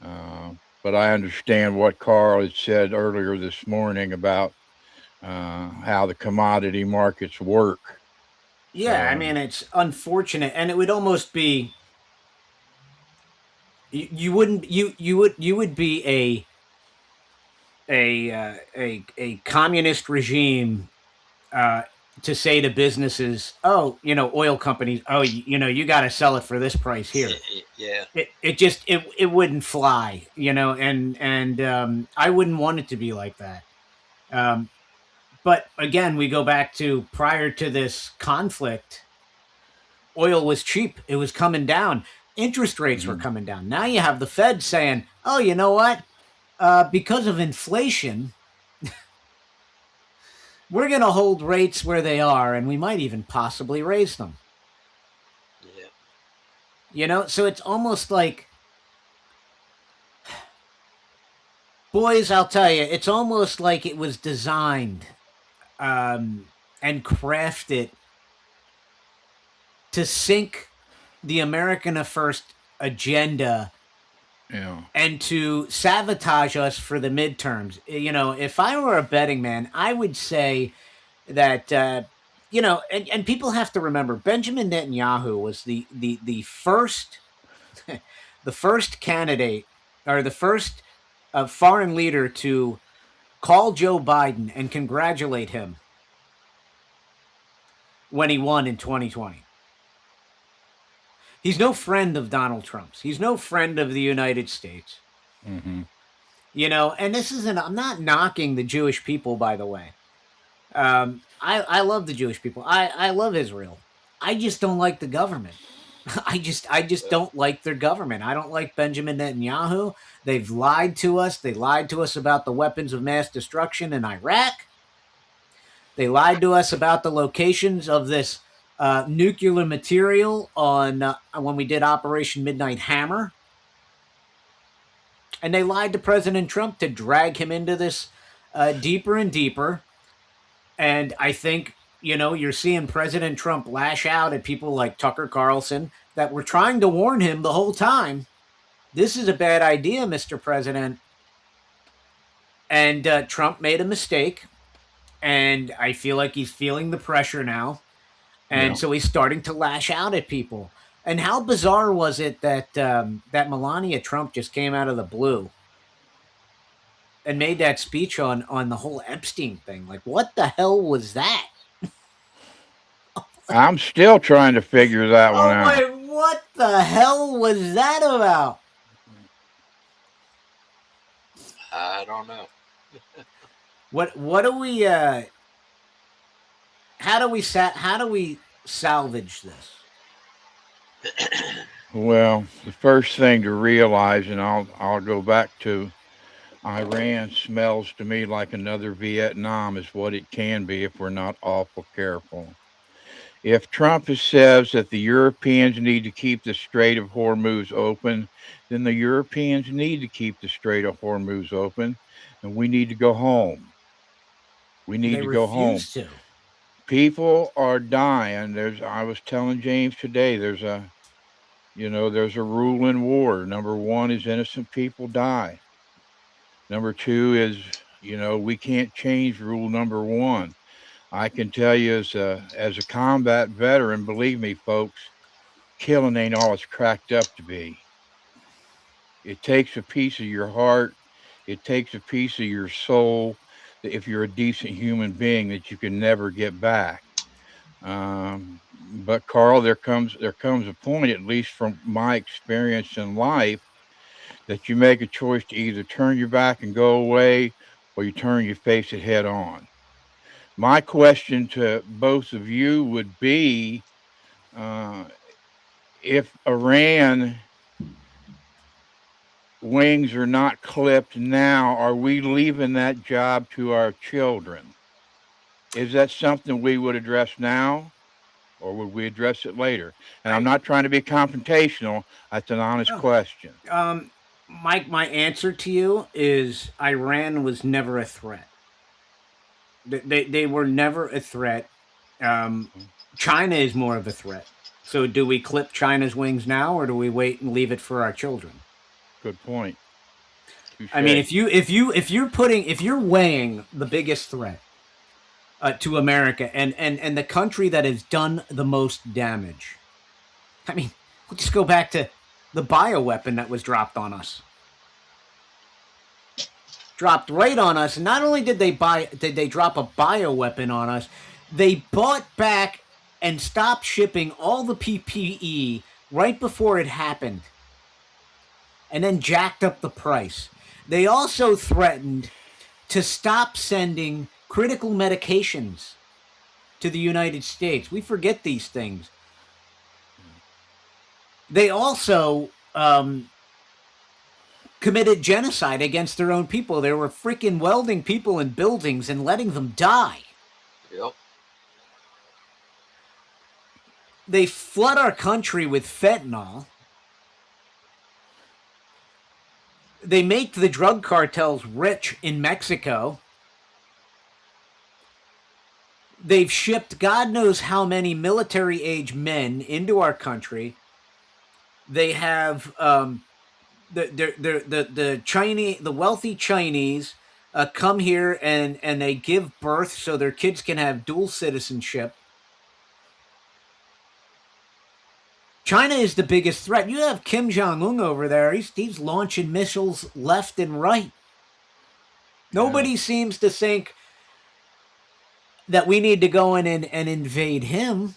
Uh, but I understand what Carl had said earlier this morning about how the commodity markets work. Yeah, I So mean, it's unfortunate, and it would almost be you wouldn't you would be a communist regime uh, to say to businesses, oh, oil companies, oh, you got to sell it for this price here. Yeah. It wouldn't fly, and I wouldn't want it to be like that. Um, but again, we go back to prior to this conflict, oil was cheap. It was coming down. Interest rates were coming down. Now you have the Fed saying, oh, you know what? Because of inflation, we're going to hold rates where they are, and we might even possibly raise them. Yeah. So it's almost like, boys, I'll tell you, it's almost like it was designed and crafted to sink the America First agenda yeah, and to sabotage us for the midterms. If I were a betting man, I would say that and people have to remember Benjamin Netanyahu was the first the first candidate, or the first foreign leader to call Joe Biden and congratulate him when he won in 2020. He's no friend of Donald Trump's. He's no friend of the United States. hmm And this isn't, I'm not knocking the Jewish people, by the way. I love the Jewish people. I love Israel. I just don't like the government. I just don't like their government. I don't like Benjamin Netanyahu. They've lied to us. They lied to us about the weapons of mass destruction in Iraq. They lied to us about the locations of this nuclear material on when we did Operation Midnight Hammer. And they lied to President Trump to drag him into this deeper and deeper. And I think, you're seeing President Trump lash out at people like Tucker Carlson that were trying to warn him the whole time. This is a bad idea, Mr. President. And Trump made a mistake. And I feel like he's feeling the pressure now. And so he's starting to lash out at people. And how bizarre was it that that Melania Trump just came out of the blue and made that speech on the whole Epstein thing? Like, what the hell was that? I'm still trying to figure that one out. My, what the hell was that about? I don't know. What do we how do we salvage this? Well, the first thing to realize, and I'll go back to Iran, smells to me like another Vietnam, is what it can be if we're not awful careful. If Trump says that the Europeans need to keep the Strait of Hormuz open, then the Europeans need to keep the Strait of Hormuz open, and we need to go home. We need to go home. To. People are dying. I was telling James today, there's a rule in war. Number one is innocent people die. Number two is, we can't change rule number one. I can tell you as a combat veteran, believe me, folks, killing ain't all it's cracked up to be. It takes a piece of your heart. It takes a piece of your soul, that if you're a decent human being, that you can never get back. But Carl, there comes a point, at least from my experience in life, that you make a choice to either turn your back and go away, or you turn your face it head on. My question to both of you would be, if Iran wings are not clipped now, are we leaving that job to our children? Is that something we would address now, or would we address it later? And I'm not trying to be confrontational. That's an honest question. Mike, my answer to you is Iran was never a threat. They were never a threat. China is more of a threat. So do we clip China's wings now, or do we wait and leave it for our children? Good point. Touché. I mean, if you're weighing the biggest threat to America and the country that has done the most damage, I mean, we'll just go back to the bioweapon that was dropped on us. Dropped right on us. And not only did they drop a bioweapon on us, they bought back and stopped shipping all the PPE right before it happened, and then jacked up the price. They also threatened to stop sending critical medications to the United States. We forget these things. They also committed genocide against their own people. They were freaking welding people in buildings and letting them die. Yep. They flood our country with fentanyl. They make the drug cartels rich in Mexico. They've shipped God knows how many military-age men into our country. They have the Chinese, the wealthy Chinese, come here and they give birth so their kids can have dual citizenship. China is the biggest threat. You have Kim Jong-un over there. He's launching missiles left and right. Nobody seems to think that we need to go in and invade him.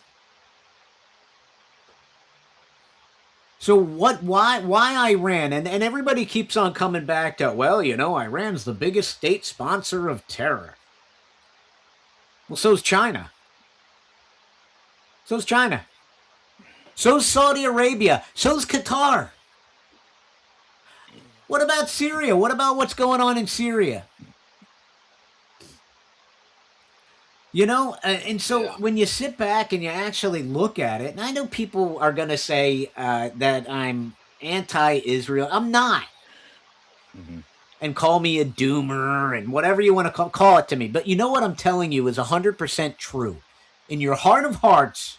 So why Iran? And everybody keeps on coming back to, well, you know, Iran's the biggest state sponsor of terror. Well, so's China. So's China. So's Saudi Arabia. So's Qatar. What about Syria? What about what's going on in Syria? You know, and so when you sit back and you actually look at it, and I know people are going to say that I'm anti-Israel. I'm not. Mm-hmm. And call me a doomer and whatever you want to call it to me. But you know what I'm telling you is 100% true. In your heart of hearts,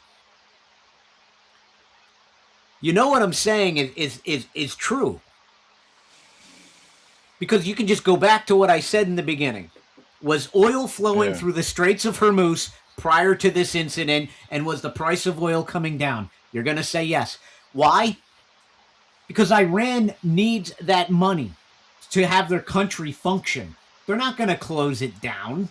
you know what I'm saying is true. Because you can just go back to what I said in the beginning. Was oil flowing through the Straits of Hormuz prior to this incident, and was the price of oil coming down? You're going to say yes. Why? Because Iran needs that money to have their country function. They're not going to close it down.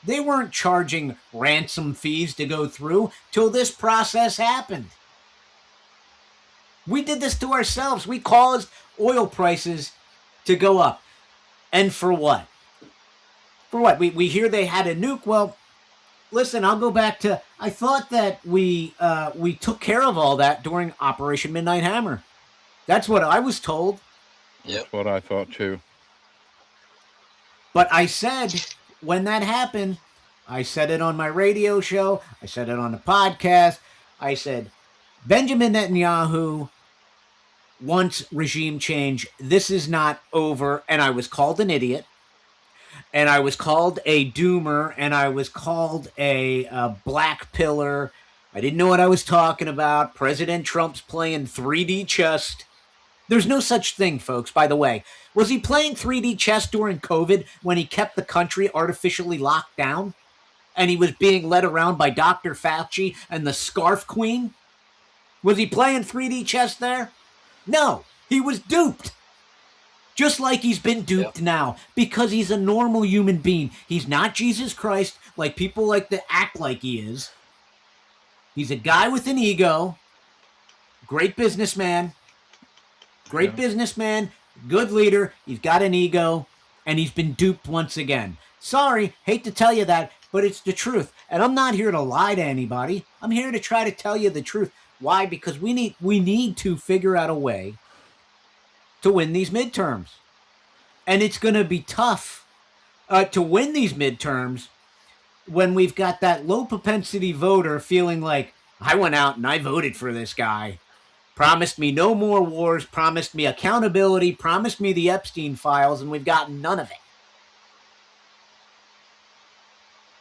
They weren't charging ransom fees to go through till this process happened. We did this to ourselves. We caused oil prices to go up. And for what? For what? We hear they had a nuke. Well, listen, I'll go back to, I thought that we took care of all that during Operation Midnight Hammer. That's what I was told. Yep. That's what I thought too. But I said, when that happened, I said it on my radio show, I said it on the podcast, I said, Benjamin Netanyahu wants regime change. This is not over. And I was called an idiot. And I was called a doomer. And I was called a black pillar. I didn't know what I was talking about. President Trump's playing 3D chess. There's no such thing, folks, by the way. Was he playing 3D chess during COVID when he kept the country artificially locked down? And he was being led around by Dr. Fauci and the Scarf Queen? Was he playing 3D chess there? No, he was duped. Just like he's been duped now, because he's a normal human being. He's not Jesus Christ, like people like to act like he is. He's a guy with an ego, great businessman, good leader. He's got an ego, and he's been duped once again. Sorry, hate to tell you that, but it's the truth. And I'm not here to lie to anybody. I'm here to try to tell you the truth. Why? Because we need to figure out a way to win these midterms. And it's going to be tough to win these midterms when we've got that low propensity voter feeling like, I went out and I voted for this guy, promised me no more wars, promised me accountability, promised me the Epstein files, and we've gotten none of it.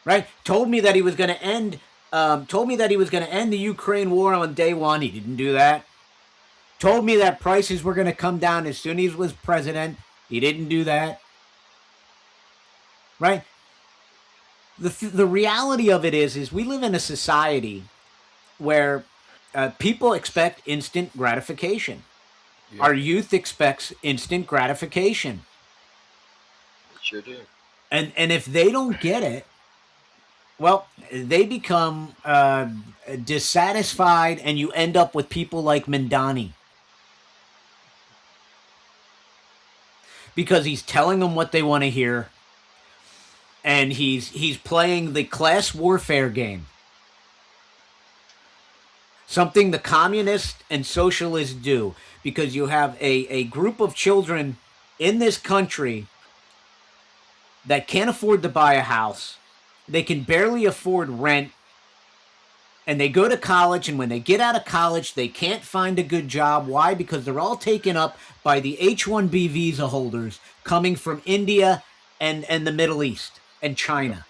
Right? Told me that he was going to end the Ukraine war on day one. He didn't do that. Told me that prices were going to come down as soon as he was president. He didn't do that. Right? The reality of it is we live in a society where people expect instant gratification. Yeah. Our youth expects instant gratification. Sure do. And if they don't get it, well, they become dissatisfied, and you end up with people like Mindani. Because he's telling them what they want to hear, and he's playing the class warfare game. Something the communists and socialists do, because you have a group of children in this country that can't afford to buy a house. They can barely afford rent, and they go to college, and when they get out of college, they can't find a good job. Why? Because they're all taken up by the H-1B visa holders coming from India and the Middle East and China.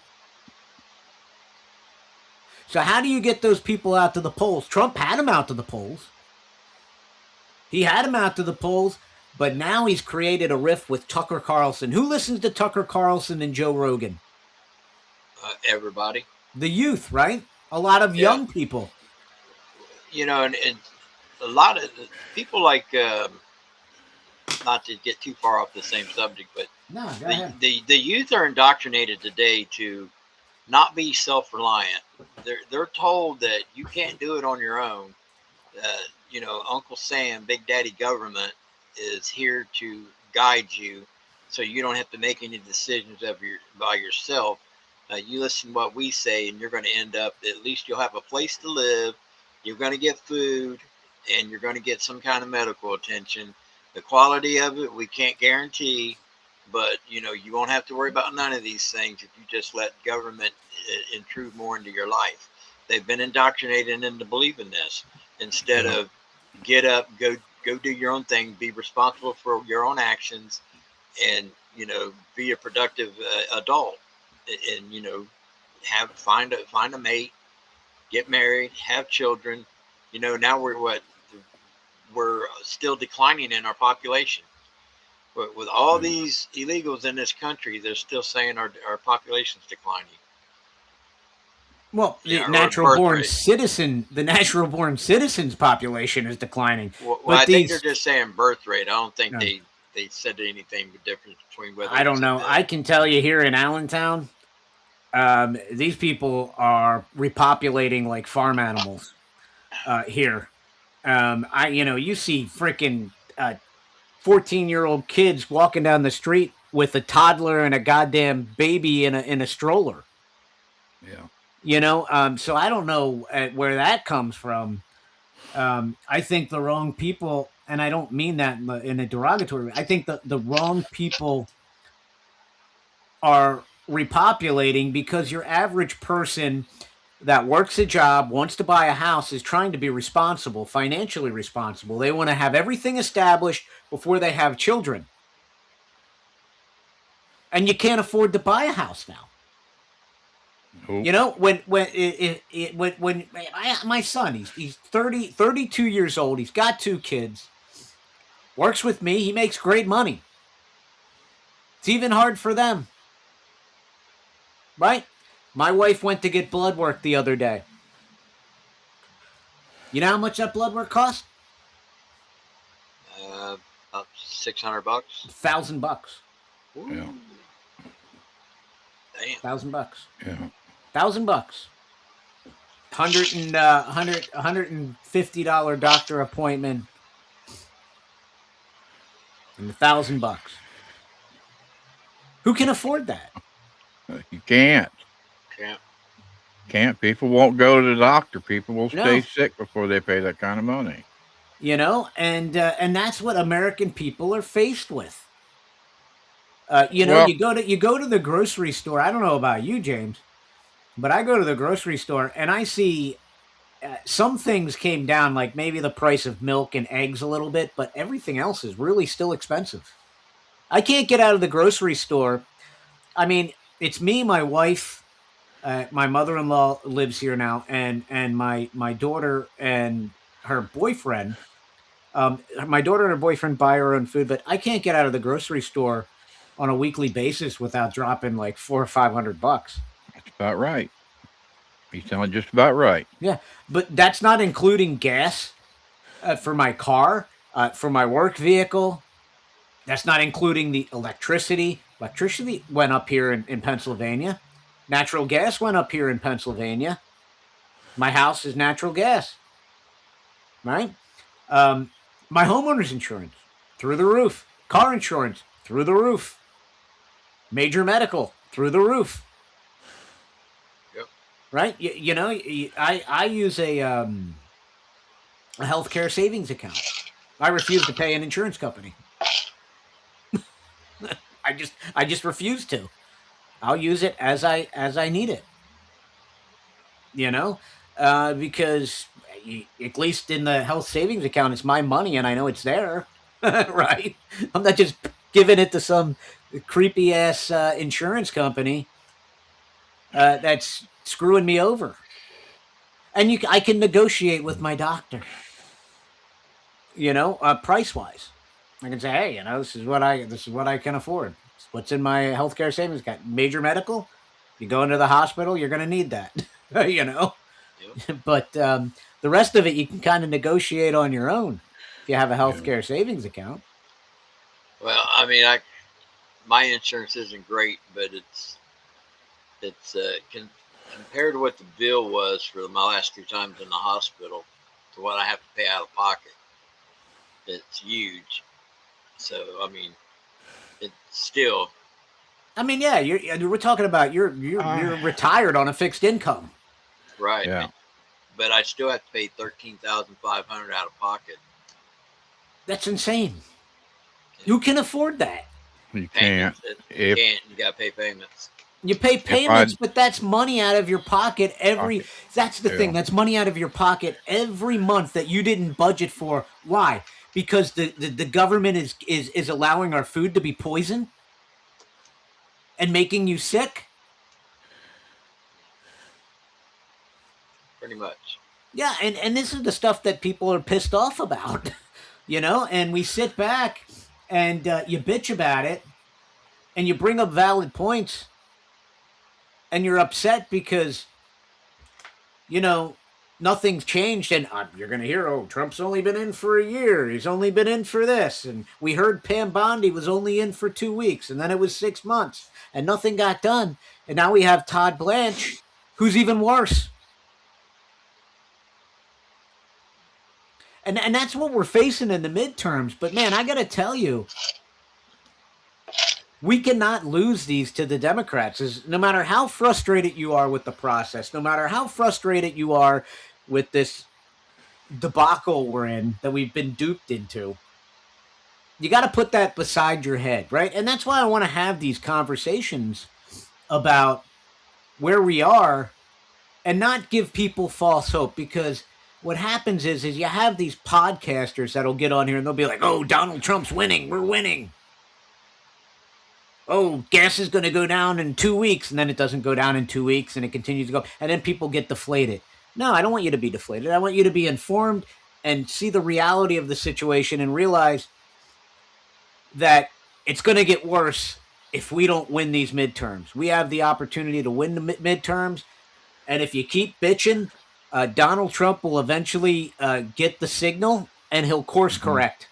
So how do you get those people out to the polls? Trump had them out to the polls. He had them out to the polls, but now he's created a rift with Tucker Carlson. Who listens to Tucker Carlson and Joe Rogan? Everybody. The youth, right? A lot of young people. You know, and a lot of people like, not to get too far off the same subject, but no, the youth are indoctrinated today to not be self-reliant. They're told that you can't do it on your own. You know, Uncle Sam, Big Daddy Government, is here to guide you, so you don't have to make any decisions by yourself. You listen to what we say, and you're going to end up, at least you'll have a place to live, you're going to get food, and you're going to get some kind of medical attention. The quality of it, we can't guarantee, but, you know, you won't have to worry about none of these things if you just let government intrude more into your life. They've been indoctrinated into believing this instead of get up, go do your own thing, be responsible for your own actions, and, you know, be a productive adult. And you know, find a mate, get married, have children. You know, now we're still declining in our population. But with all these illegals in this country, they're still saying our population's declining. Well, the natural born citizens population is declining. Well, I think they're just saying birth rate. I don't think they said anything different between whether. I don't know. I can tell you here in Allentown, these people are repopulating like farm animals here. You see freaking 14-year-old kids walking down the street with a toddler and a goddamn baby in a stroller. Yeah. You know, so I don't know where that comes from. I think the wrong people, and I don't mean that in a derogatory way. I think the wrong people are repopulating because your average person that works a job, wants to buy a house, is trying to be responsible, financially responsible. They want to have everything established before they have children. And you can't afford to buy a house now. Nope. You know, when my son, he's 32 years old, he's got 2 kids, works with me, he makes great money. It's even hard for them. Right? My wife went to get blood work the other day. You know how much that blood work cost? About $600. $1,000. Yeah. Damn. $1,000. Yeah. $1,000. $150 doctor appointment. And $1,000. Who can afford that? You can't. Can't. People won't go to the doctor. People will stay No. sick before they pay that kind of money. You know, and that's what American people are faced with. You know, Well, you go to the grocery store. I don't know about you, James, but I go to the grocery store and I see some things came down, like maybe the price of milk and eggs a little bit, but everything else is really still expensive. I can't get out of the grocery store. I mean, it's me, my wife, my mother-in-law lives here now, and my daughter and her boyfriend. My daughter and her boyfriend buy her own food, but I can't get out of the grocery store on a weekly basis without dropping like $400 or $500. that's about right. You sound just about right. Yeah, but that's not including gas for my car, for my work vehicle. That's not including the electricity. Electricity went up here in Pennsylvania. Natural gas went up here in Pennsylvania. My house is natural gas, right? My homeowner's insurance through the roof. Car insurance through the roof. Major medical through the roof. Yep. Right? You know, I use a healthcare savings account. I refuse to pay an insurance company. I just refuse to. I'll use it as I need it. You know, because at least in the health savings account, it's my money and I know it's there, right? I'm not just giving it to some creepy ass insurance company that's screwing me over. And I can negotiate with my doctor. You know, price wise, I can say, hey, you know, this is what I can afford. It's what's in my healthcare savings account. Major medical, you go into the hospital, you're going to need that. You know, Yep. but the rest of it you can kind of negotiate on your own if you have a healthcare savings account. Well, I mean, my insurance isn't great, but it's compared to what the bill was for my last 2 times in the hospital to what I have to pay out of pocket. It's huge. So I mean, it's still. I mean, yeah, we're talking about you're retired on a fixed income. Right. Yeah. But I still have to pay $13,500 out of pocket. That's insane. Who can afford that? You can't. You can't. You got to pay payments. You pay payments, but that's money out of your pocket every. That's the thing. That's money out of your pocket every month that you didn't budget for. Why? Because the government is allowing our food to be poisoned and making you sick. Pretty much. Yeah, and this is the stuff that people are pissed off about, you know. And we sit back and you bitch about it, and you bring up valid points, and you're upset because, you know, nothing's changed. And you're going to hear, oh, Trump's only been in for a year. He's only been in for this. And we heard Pam Bondi was only in for 2 weeks, and then it was 6 months, and nothing got done. And now we have Todd Blanche, who's even worse. And that's what we're facing in the midterms. But, man, I got to tell you, we cannot lose these to the Democrats. No matter how frustrated you are with the process, no matter how frustrated you are with this debacle we're in that we've been duped into, you got to put that beside your head, right? And that's why I want to have these conversations about where we are and not give people false hope, because what happens is you have these podcasters that'll get on here and they'll be like, oh, Donald Trump's winning. We're winning. Oh, gas is going to go down in 2 weeks. And then it doesn't go down in 2 weeks and it continues to go. And then people get deflated. No, I don't want you to be deflated. I want you to be informed and see the reality of the situation and realize that it's going to get worse if we don't win these midterms. We have the opportunity to win the midterms. And if you keep bitching, Donald Trump will eventually get the signal and he'll course correct.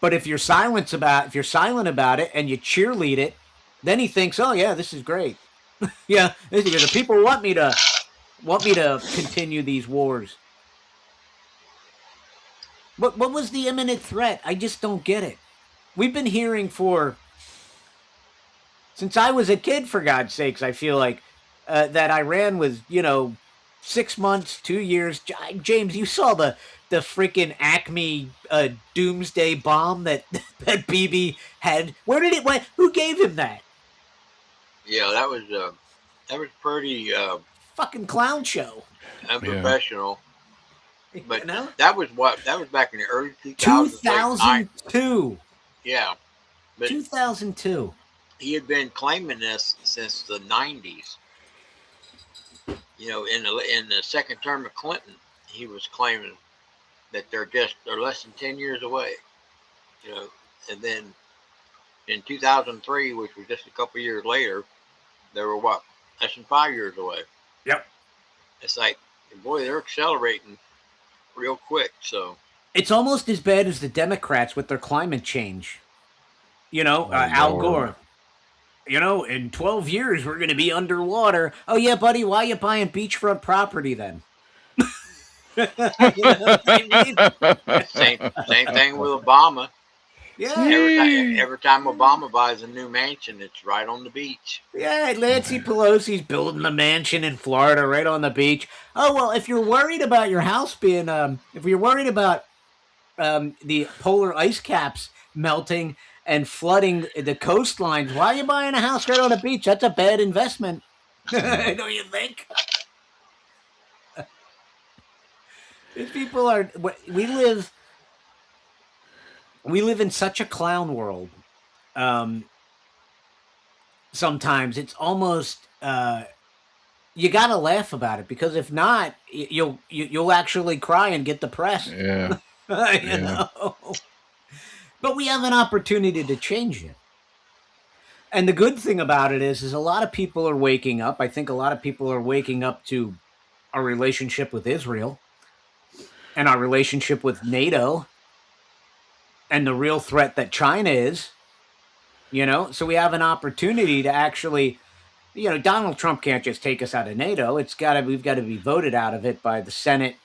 But if you're silent about it and you cheerlead it, then he thinks, oh yeah, this is great. Yeah, the people want me to continue these wars. What was the imminent threat? I just don't get it. We've been hearing since I was a kid, for God's sakes, I feel like that Iran was, 6 months, 2 years. James, you saw the freaking Acme doomsday bomb that that BB had. Where did it went? Who gave him that? Yeah, that was pretty Fucking clown show. unprofessional. But You know? that was back in the early 2000s, late 90s. 2002. Yeah, but 2002. he had been claiming this since the 90s. In the second term of Clinton, he was claiming that they're less than 10 years away. And then in 2003, which was just a couple years later, they were less than 5 years away. Yep. It's like, boy, they're accelerating real quick. So it's almost as bad as the Democrats with their climate change. Al Gore. In 12 years, we're going to be underwater. Oh, yeah, buddy, why are you buying beachfront property then? Same thing with Obama. Yeah. Every time Obama buys a new mansion, it's right on the beach. Yeah, Nancy Pelosi's building a mansion in Florida right on the beach. Oh, well, if you're worried about your house being, if you're worried about the polar ice caps melting and flooding the coastlines, why are you buying a house right on the beach? That's a bad investment. Don't you think? These people are. We live in such a clown world. Sometimes it's almost you gotta laugh about it, because if not, you'll actually cry and get depressed. Yeah. you know. But we have an opportunity to change it. And the good thing about it is a lot of people are waking up. I think a lot of people are waking up to our relationship with Israel and our relationship with NATO and the real threat that China is. So we have an opportunity to actually, Donald Trump can't just take us out of NATO. We've got to be voted out of it by the Senate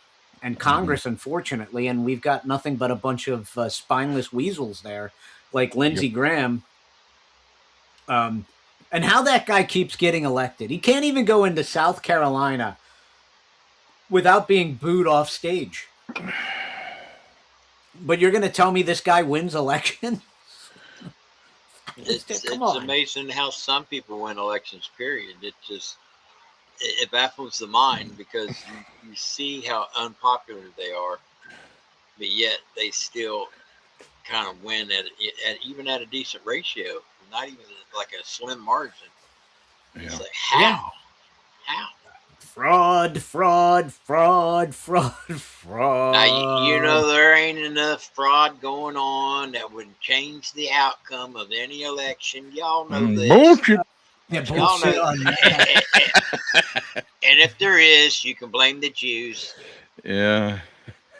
and Congress, unfortunately, and we've got nothing but a bunch of spineless weasels there, like Lindsey Graham. And how that guy keeps getting elected. He can't even go into South Carolina without being booed off stage. But you're going to tell me this guy wins election? It's amazing how some people win elections, period. It baffles the mind, because you see how unpopular they are, but yet they still kind of win even at a decent ratio, not even like a slim margin. Yeah. It's like, how? Fraud. Now, there ain't enough fraud going on that would change the outcome of any election. Y'all know this. Bullshit. Yeah, bullshit on that. And if there is, you can blame the Jews. Yeah.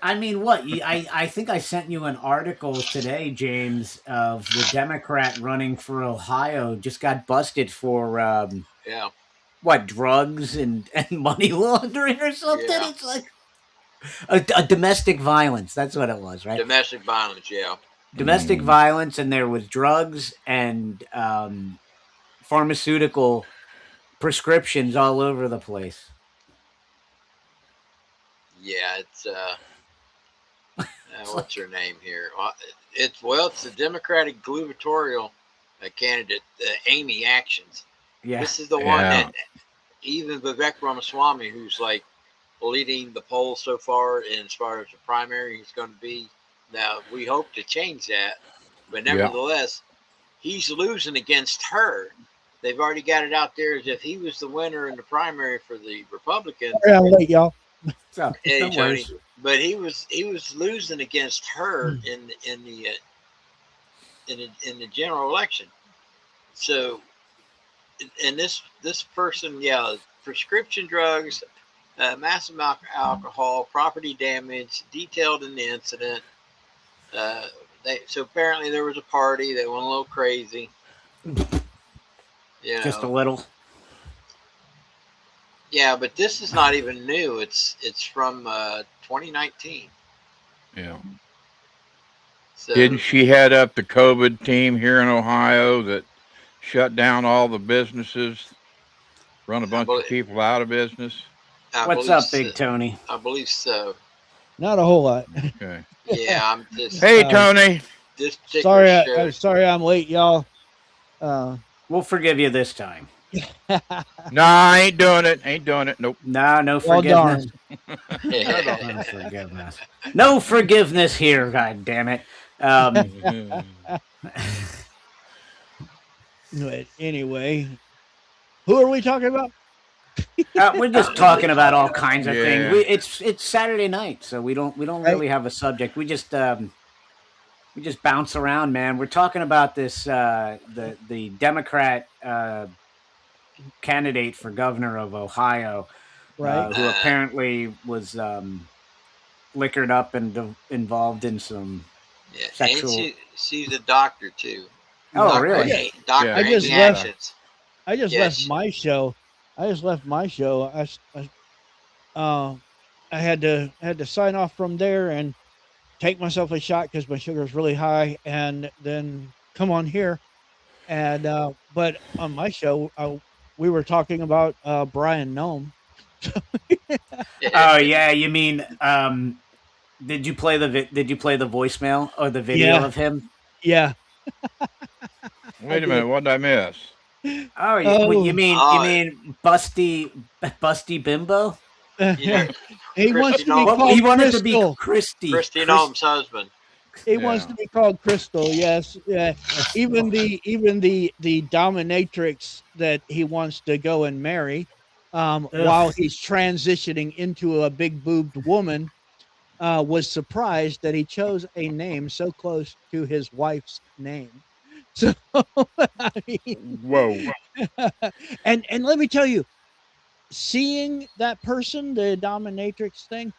I mean, what? I think I sent you an article today, James, of the Democrat running for Ohio just got busted for what, drugs and money laundering or something? Yeah. It's like a domestic violence. That's what it was, right? Domestic violence, yeah. Domestic violence, and there was drugs and pharmaceutical prescriptions all over the place. Yeah, it's what's her name here? It's the Democratic gubernatorial candidate, Amy Actions. Yeah. This is the one that even Vivek Ramaswamy, who's like leading the poll so far, and as far as the primary he's going to be. Now, we hope to change that, but nevertheless, he's losing against her. They've already got it out there as if he was the winner in the primary for the Republicans. I'm late, y'all. Hey, Tony, but he was losing against her in the general election. So, and this person, prescription drugs, massive alcohol, property damage, detailed in the incident. So apparently there was a party that went a little crazy. Just a little. Yeah, but this is not even new. It's from 2019. Yeah. So, didn't she head up the COVID team here in Ohio that shut down all the businesses Run a bunch of people out of business. What's up, Big Tony? I believe so. Not a whole lot. Okay. Yeah, I'm just. Hey, Tony. This particular show. Sorry, I'm late, y'all. We'll forgive you this time. No, I ain't doing it. Ain't doing it. Nope. No Well, forgiveness. darn. No forgiveness. No forgiveness here. God damn it. But anyway, who are we talking about? We're just talking about all kinds of Yeah. things. It's Saturday night, so we don't really have a subject. We just bounce around, man. We're talking about this the Democrat candidate for governor of Ohio, Right. who apparently was liquored up and involved in some sexual. And she's a doctor too. Oh, Dr. really? Dr. I just Amy left. Actions. I just Yeah, left my show. I had to sign off from there and take myself a shot because my sugar is really high, and then come on here. And but on my show, we were talking about Brian Nome. Oh yeah, you mean did you play the voicemail or the video Yeah. of him? Yeah. Wait a minute. What did I miss? Oh, yeah. Oh. You mean Busty Bimbo? He wants to be Christy called He wanted Crystal. to be Christy. Christy Nome's husband. He wants to be called Crystal. Yes. Yeah. Even the dominatrix that he wants to go and marry, while he's transitioning into a big boobed woman, was surprised that he chose a name so close to his wife's name. So, I mean, Whoa. and let me tell you, seeing that person, the dominatrix thing,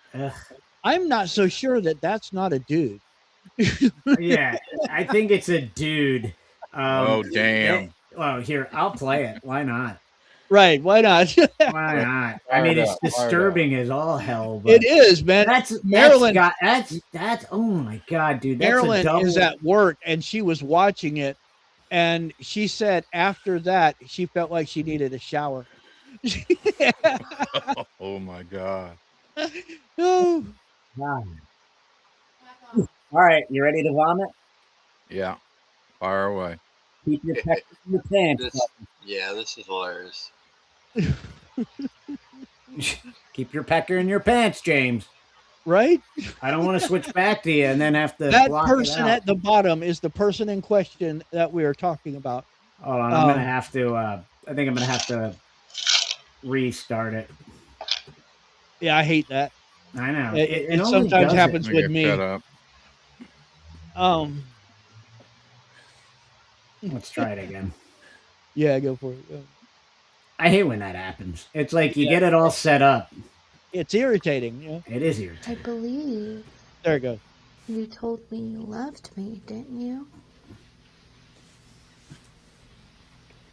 I'm not so sure that that's not a dude. Yeah, I think it's a dude. Oh, damn. Well, here, I'll play it. Why not? Right? Why not? Why not? I mean, it's disturbing as all hell. But It is, man. Marilyn. That's oh my god, dude. That's Marilyn a double. is at work and she was watching it, and she said after that she felt like she needed a shower. Oh my god. Oh. Wow. All right, you ready to vomit? Yeah. Fire away. Keep your pecker in your pants. This is hilarious. Keep your pecker in your pants, James. Right? I don't want to switch back to you and then have to. That block person it out. at the bottom is the person in question that we are talking about. Hold on, I'm gonna have to. I think I'm gonna have to restart it. Yeah, I hate that. I know. It only sometimes does happens Let with get me. fed up. Let's try it again. Yeah, go for it. Go. I hate when that happens. It's like you get it all set up. It's irritating. You know? It is I irritating. believe There it goes. you told me you loved me, didn't you?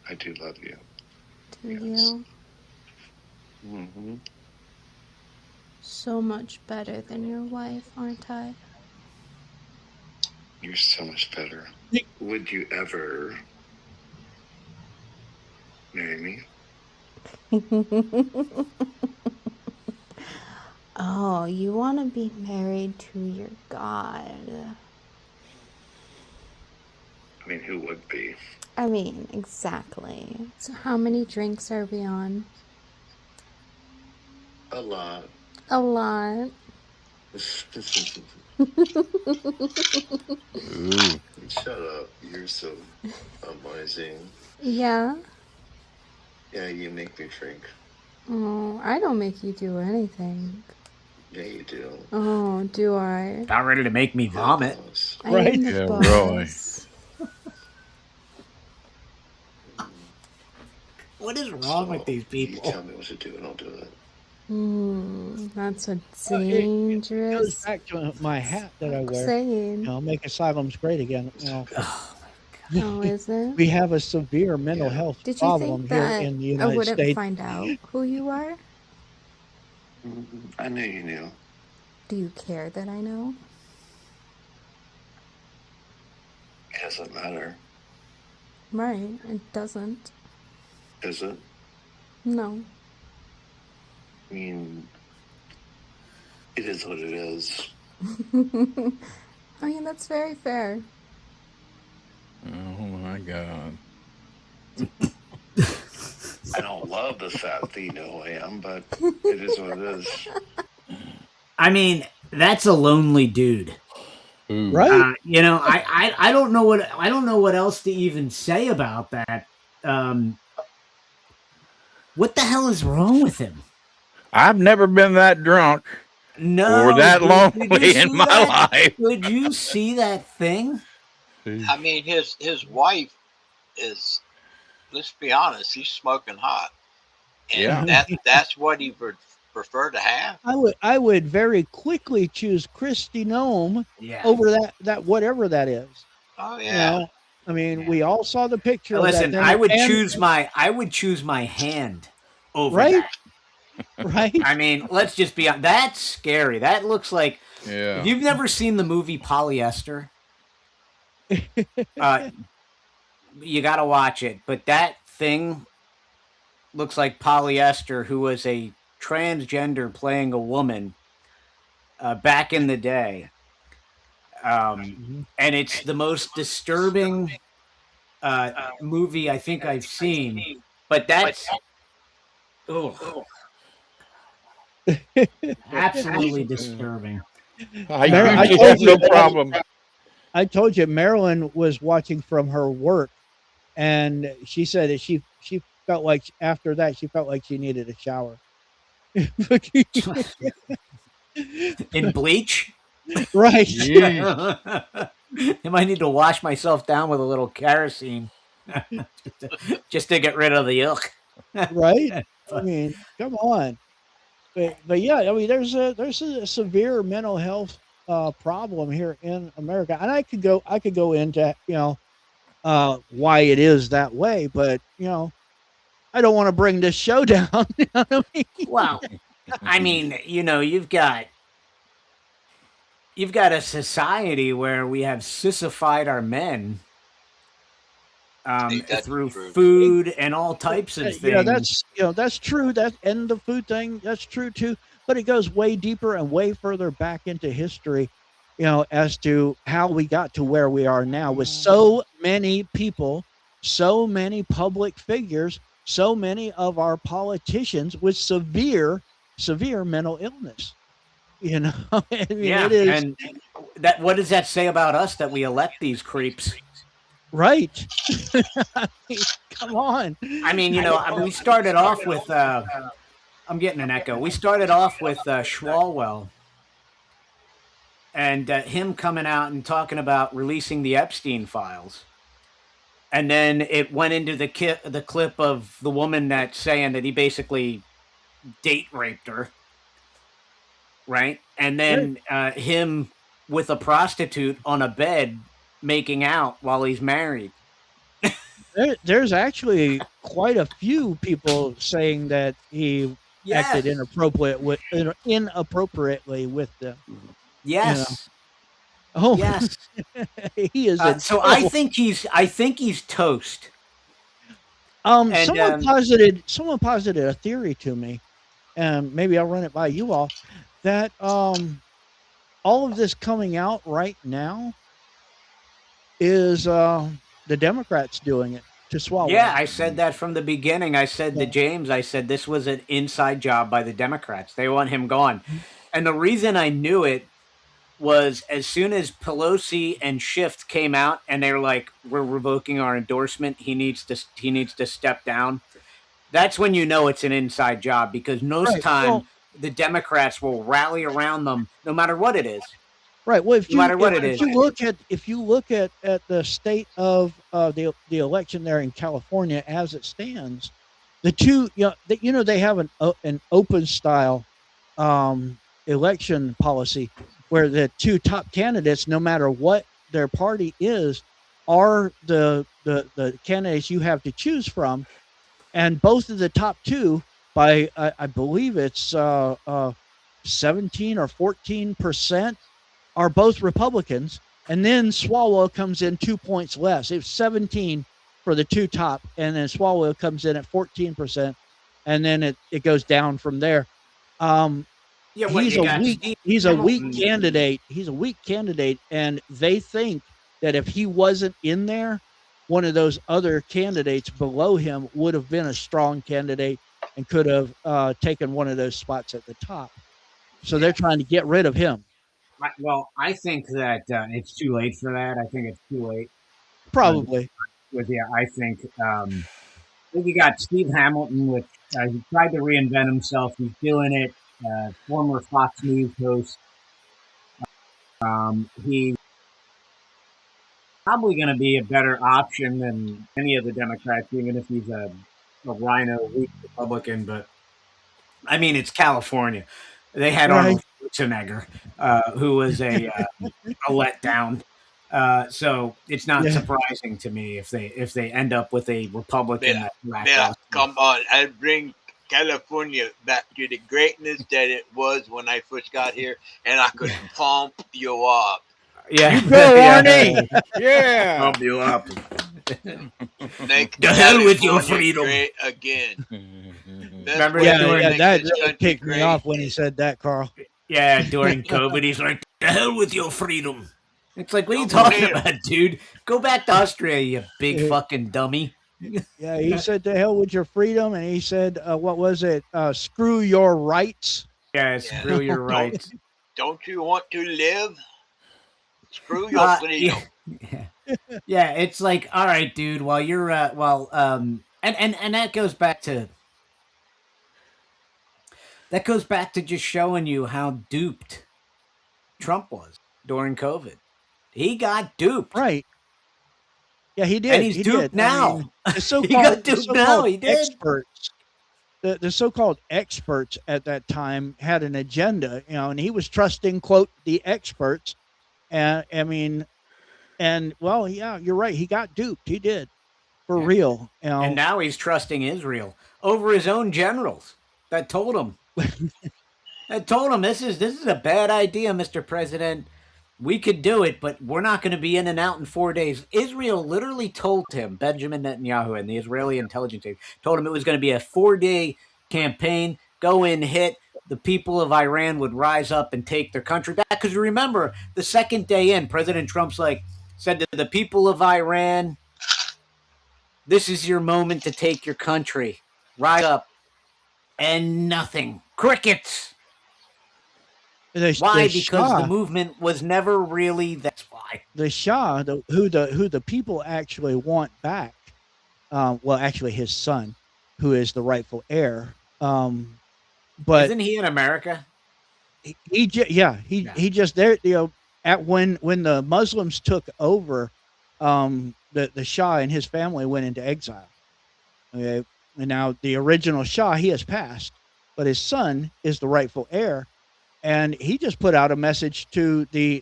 I do love you. Do you? Mm-hmm. So much better than your wife, aren't I? You're so much better. Would you ever marry me? Oh, you want to be married to your god. I mean, who would be? I mean, exactly. So how many drinks are we on? A lot. A lot. Ooh. Shut up. You're so amazing. Yeah? Yeah, you make me drink. Oh, I don't make you do anything. Yeah, you do. Oh, do I? About ready to make me vomit. I Right? am the Yeah, boss. What is wrong with these You people? tell me what to do and I'll do it. That's a It dangerous goes back to my hat that I wear. saying. Make asylums great again. Oh, is it? We have a severe mental health Did you problem think here that in the I United wouldn't States. find out who you are? I knew you knew. Do you care that I know? It doesn't matter, Right, it doesn't. does it? No. I mean, it is what it is. I mean, that's very fair. Oh my God. I don't love the fact that you know who I am, but it is what it is. I mean, that's a lonely dude. Right? You know, I don't know what else to even say about that. What the hell is wrong with him? I've never been that drunk or No, that did you lonely in see my that? life. Did you see that thing? I mean, his wife is. Let's be honest, he's smoking hot, and Yeah. that's what he would prefer to have. I would very quickly choose Christy Nome Yeah. over that whatever that is. Oh You yeah. know, I mean, we all saw the picture of that Listen, thing. I would and- choose my hand over Right? that. Right? I mean, let's just be honest. That's scary. That looks like Yeah. if you've never seen the movie Polyester, you got to watch it. But that thing looks like Polyester, who was a transgender playing a woman back in the day. And it's the most disturbing movie I think I've seen. But that's absolutely disturbing. I usually have no problem. I told you Marilyn was watching from her work, and she said that she felt like after that she felt like she needed a shower. In bleach? Right. I might need to wash myself down with a little kerosene just to get rid of the ick. Right? I mean, come on. But yeah, I mean, there's a severe mental health problem here in America, and I could go into why it is that way, but I don't want to bring this show down. You know what I mean? Well, I mean, you've got a society where we have sissified our men through food and all types of things. That's true. And the food thing, that's true too. But it goes way deeper and way further back into history, as to how we got to where we are now with so many people, so many public figures, so many of our politicians with severe mental illness. I mean, it is. And what does that say about us that we elect these creeps? Right. I mean, come on. I mean, we started off with I'm getting an echo. We started off with Schwalwell and him coming out and talking about releasing the Epstein files. And then it went into the clip of the woman that's saying that he basically date raped her. Right? And then him with a prostitute on a bed making out while he's married. There's actually quite a few people saying that he acted inappropriately with them. Yes. Oh yes. He is. So I think he's toast. Someone posited a theory to me, and maybe I'll run it by you all, that all of this coming out right now is the Democrats doing it to swallow. Yeah, I said that from the beginning. I said to James, I said this was an inside job by the Democrats. They want him gone. And the reason I knew it was as soon as Pelosi and Schiff came out and they were like, we're revoking our endorsement. He needs to step down. That's when you know it's an inside job, because most time the Democrats will rally around them no matter what it is. Right. Well, if you look at the state of the election there in California as it stands, the two, they have an open style election policy where the two top candidates, no matter what their party is, are the candidates you have to choose from, and both of the top two, by I believe it's 17 or 14%, are both Republicans, and then Swalwell comes in 2 points less. It's 17 for the two top, and then Swalwell comes in at 14%, and then it goes down from there. Yeah, what, He's you a got weak Steve he's a weak Hamilton. candidate. He's a weak candidate, and they think that if he wasn't in there, one of those other candidates below him would have been a strong candidate and could have taken one of those spots at the top. So they're trying to get rid of him. Well, I think that it's too late for that. I think it's too late. Probably. With you, I think you got Steve Hamilton, which he tried to reinvent himself. He's doing it. Former Fox News host. He's probably going to be a better option than any of the Democrats, even if he's a rhino weak Republican. But I mean, it's California. They had Right. Arnold Schwarzenegger, who was a letdown. So it's not Yeah. surprising to me if they end up with a Republican. Yeah, come on. I'll bring California back to the greatness that it was when I first got here, and I could pump you up. Yeah. You go, Arnie. Yeah. Pump you up. Make The hell with your California freedom. great again. Remember that really kicked me off when he said that, Carl. Yeah, during COVID, he's like, "The hell with your freedom." It's like, what are you talking about, dude? Go back to Austria, you big fucking dummy. Yeah, he said, "To hell with your freedom," and he said, "What was it? Screw your rights." Yeah, screw your rights. Don't you want to live? Screw your freedom. Yeah, it's like, all right, dude. While you're and that goes back to just showing you how duped Trump was during COVID. He got duped, right? Yeah, he did. And he's duped now. I mean, the so-called, He got duped now. He did. Experts, the so-called experts at that time had an agenda, and he was trusting, quote, the experts. And I mean, and well, yeah, you're right. He got duped. He did, for real. And now he's trusting Israel over his own generals that told him. This is a bad idea, Mr. President. We could do it, but we're not going to be in and out in 4 days. Israel literally told him, Benjamin Netanyahu and the Israeli intelligence agency told him it was going to be a 4-day campaign, go in, hit. The people of Iran would rise up and take their country back. Because remember, the second day in, President Trump's said to the people of Iran, this is your moment to take your country. Rise up. And nothing. Crickets. Why? Because the movement was never really. That's why the Shah, who the people actually want back. Well, actually, his son, who is the rightful heir. But isn't he in America? He just there. At when the Muslims took over, the Shah and his family went into exile. Okay, and now the original Shah, he has passed, but his son is the rightful heir. And he just put out a message to the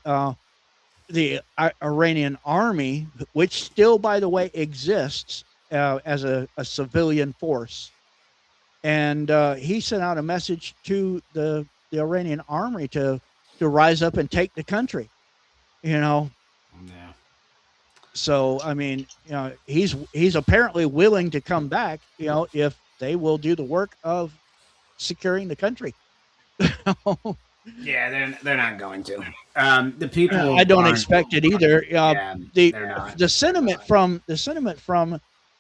Iranian army, which still, by the way, exists as a civilian force. And he sent out a message to the Iranian army to rise up and take the country. Yeah. So I mean, he's apparently willing to come back. If they will do the work of securing the country. Yeah, they're not going to. The people. I don't expect it either. They're not. The sentiment from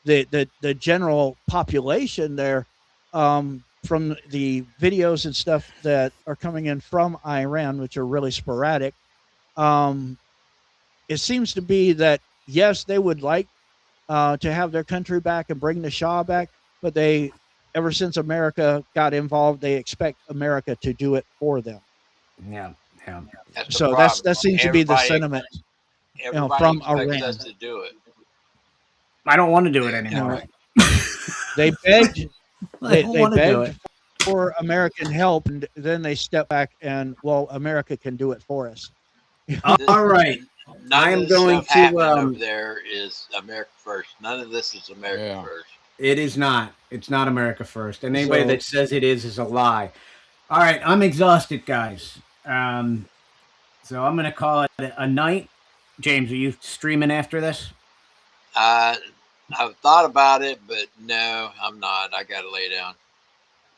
the general population there, from the videos and stuff that are coming in from Iran, which are really sporadic, it seems to be that yes, they would like to have their country back and bring the Shah back, but ever since America got involved, they expect America to do it for them. Yeah. So that seems to be the sentiment from Iran. Us to do it. I don't want to do it anymore. They begged. They do begged it. for American help, and then they step back and America can do it for us. All right. I am going to. Over there is America first. None of this is America first. It is not. It's not America first. And anybody that says it is a lie. All right. I'm exhausted, guys. So I'm going to call it a night. James, are you streaming after this? I've thought about it, but no, I'm not. I got to lay down.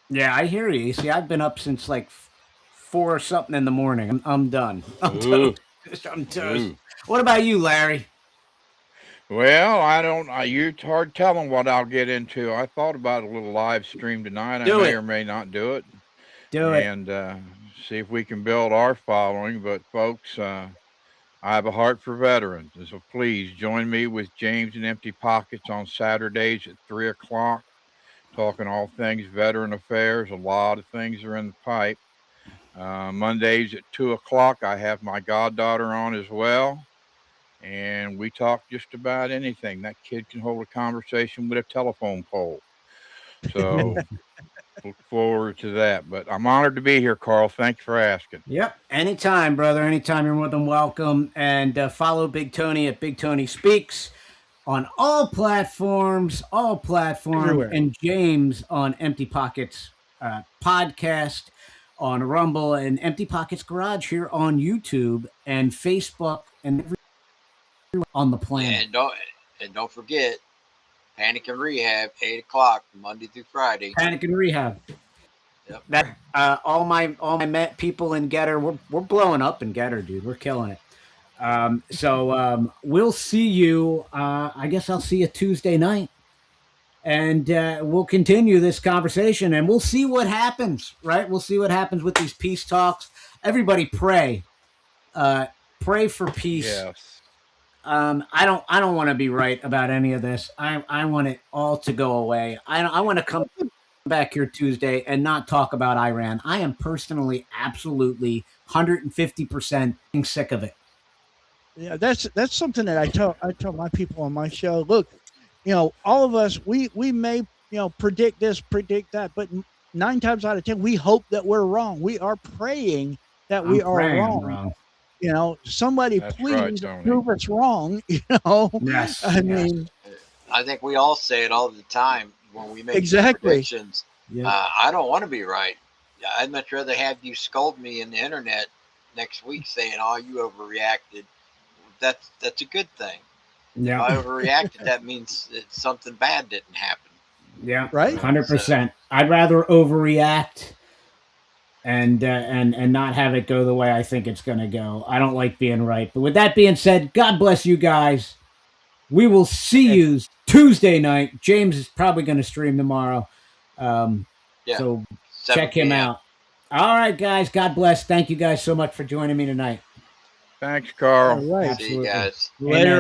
Yeah, I hear you. See, I've been up since like 4 or something in the morning. I'm done. I'm Ooh. toast. I'm toast. Ooh. What about you, Larry? Well, I don't. It's hard telling what I'll get into. I thought about a little live stream tonight. I Do may it. or may not do it, Do it. and see if we can build our following. But folks, I have a heart for veterans, and so please join me with James and Empty Pockets on Saturdays at 3 o'clock, talking all things veteran affairs. A lot of things are in the pipe. Mondays at 2 o'clock, I have my goddaughter on as well. And we talk just about anything. That kid can hold a conversation with a telephone pole. So look forward to that. But I'm honored to be here, Carl. Thank you for asking. Yep. Anytime, brother. Anytime. You're more than welcome. And follow Big Tony at Big Tony Speaks on all platforms, Everywhere. and James on Empty Pockets podcast on Rumble and Empty Pockets Garage here on YouTube and Facebook and everywhere on the planet. And don't forget, Panic and Rehab, 8 o'clock, Monday through Friday. Panic and Rehab. Yep. That all my met people in Getter, we're blowing up in Getter, dude. We're killing it. So we'll see you. I guess I'll see you Tuesday night, and we'll continue this conversation, and we'll see what happens. Right? We'll see what happens with these peace talks. Everybody, pray. Pray for peace. Yes. I don't want to be right about any of this. I want it all to go away. I want to come back here Tuesday and not talk about Iran. I am personally absolutely 150% sick of it. Yeah, that's something that I tell my people on my show. Look, all of us we may predict this, predict that, but 9 times out of 10 we hope that we're wrong. We are praying that we are wrong. Somebody That's please right, prove us wrong. Yes. I mean, I think we all say it all the time when we make Exactly. predictions. Yeah. I don't want to be right. I'd much rather have you scold me in the internet next week saying, "Oh, you overreacted." That's a good thing. Yeah. If I overreacted, that means that something bad didn't happen. Yeah. Right. 100%. I'd rather overreact and not have it go the way I think it's going to go. I don't like being right. But with that being said, God bless you guys. We will see you Tuesday night. James is probably going to stream tomorrow. So 7 check him p.m. out. All right, guys. God bless. Thank you guys so much for joining me tonight. Thanks, Carl. All right. See you guys. Later.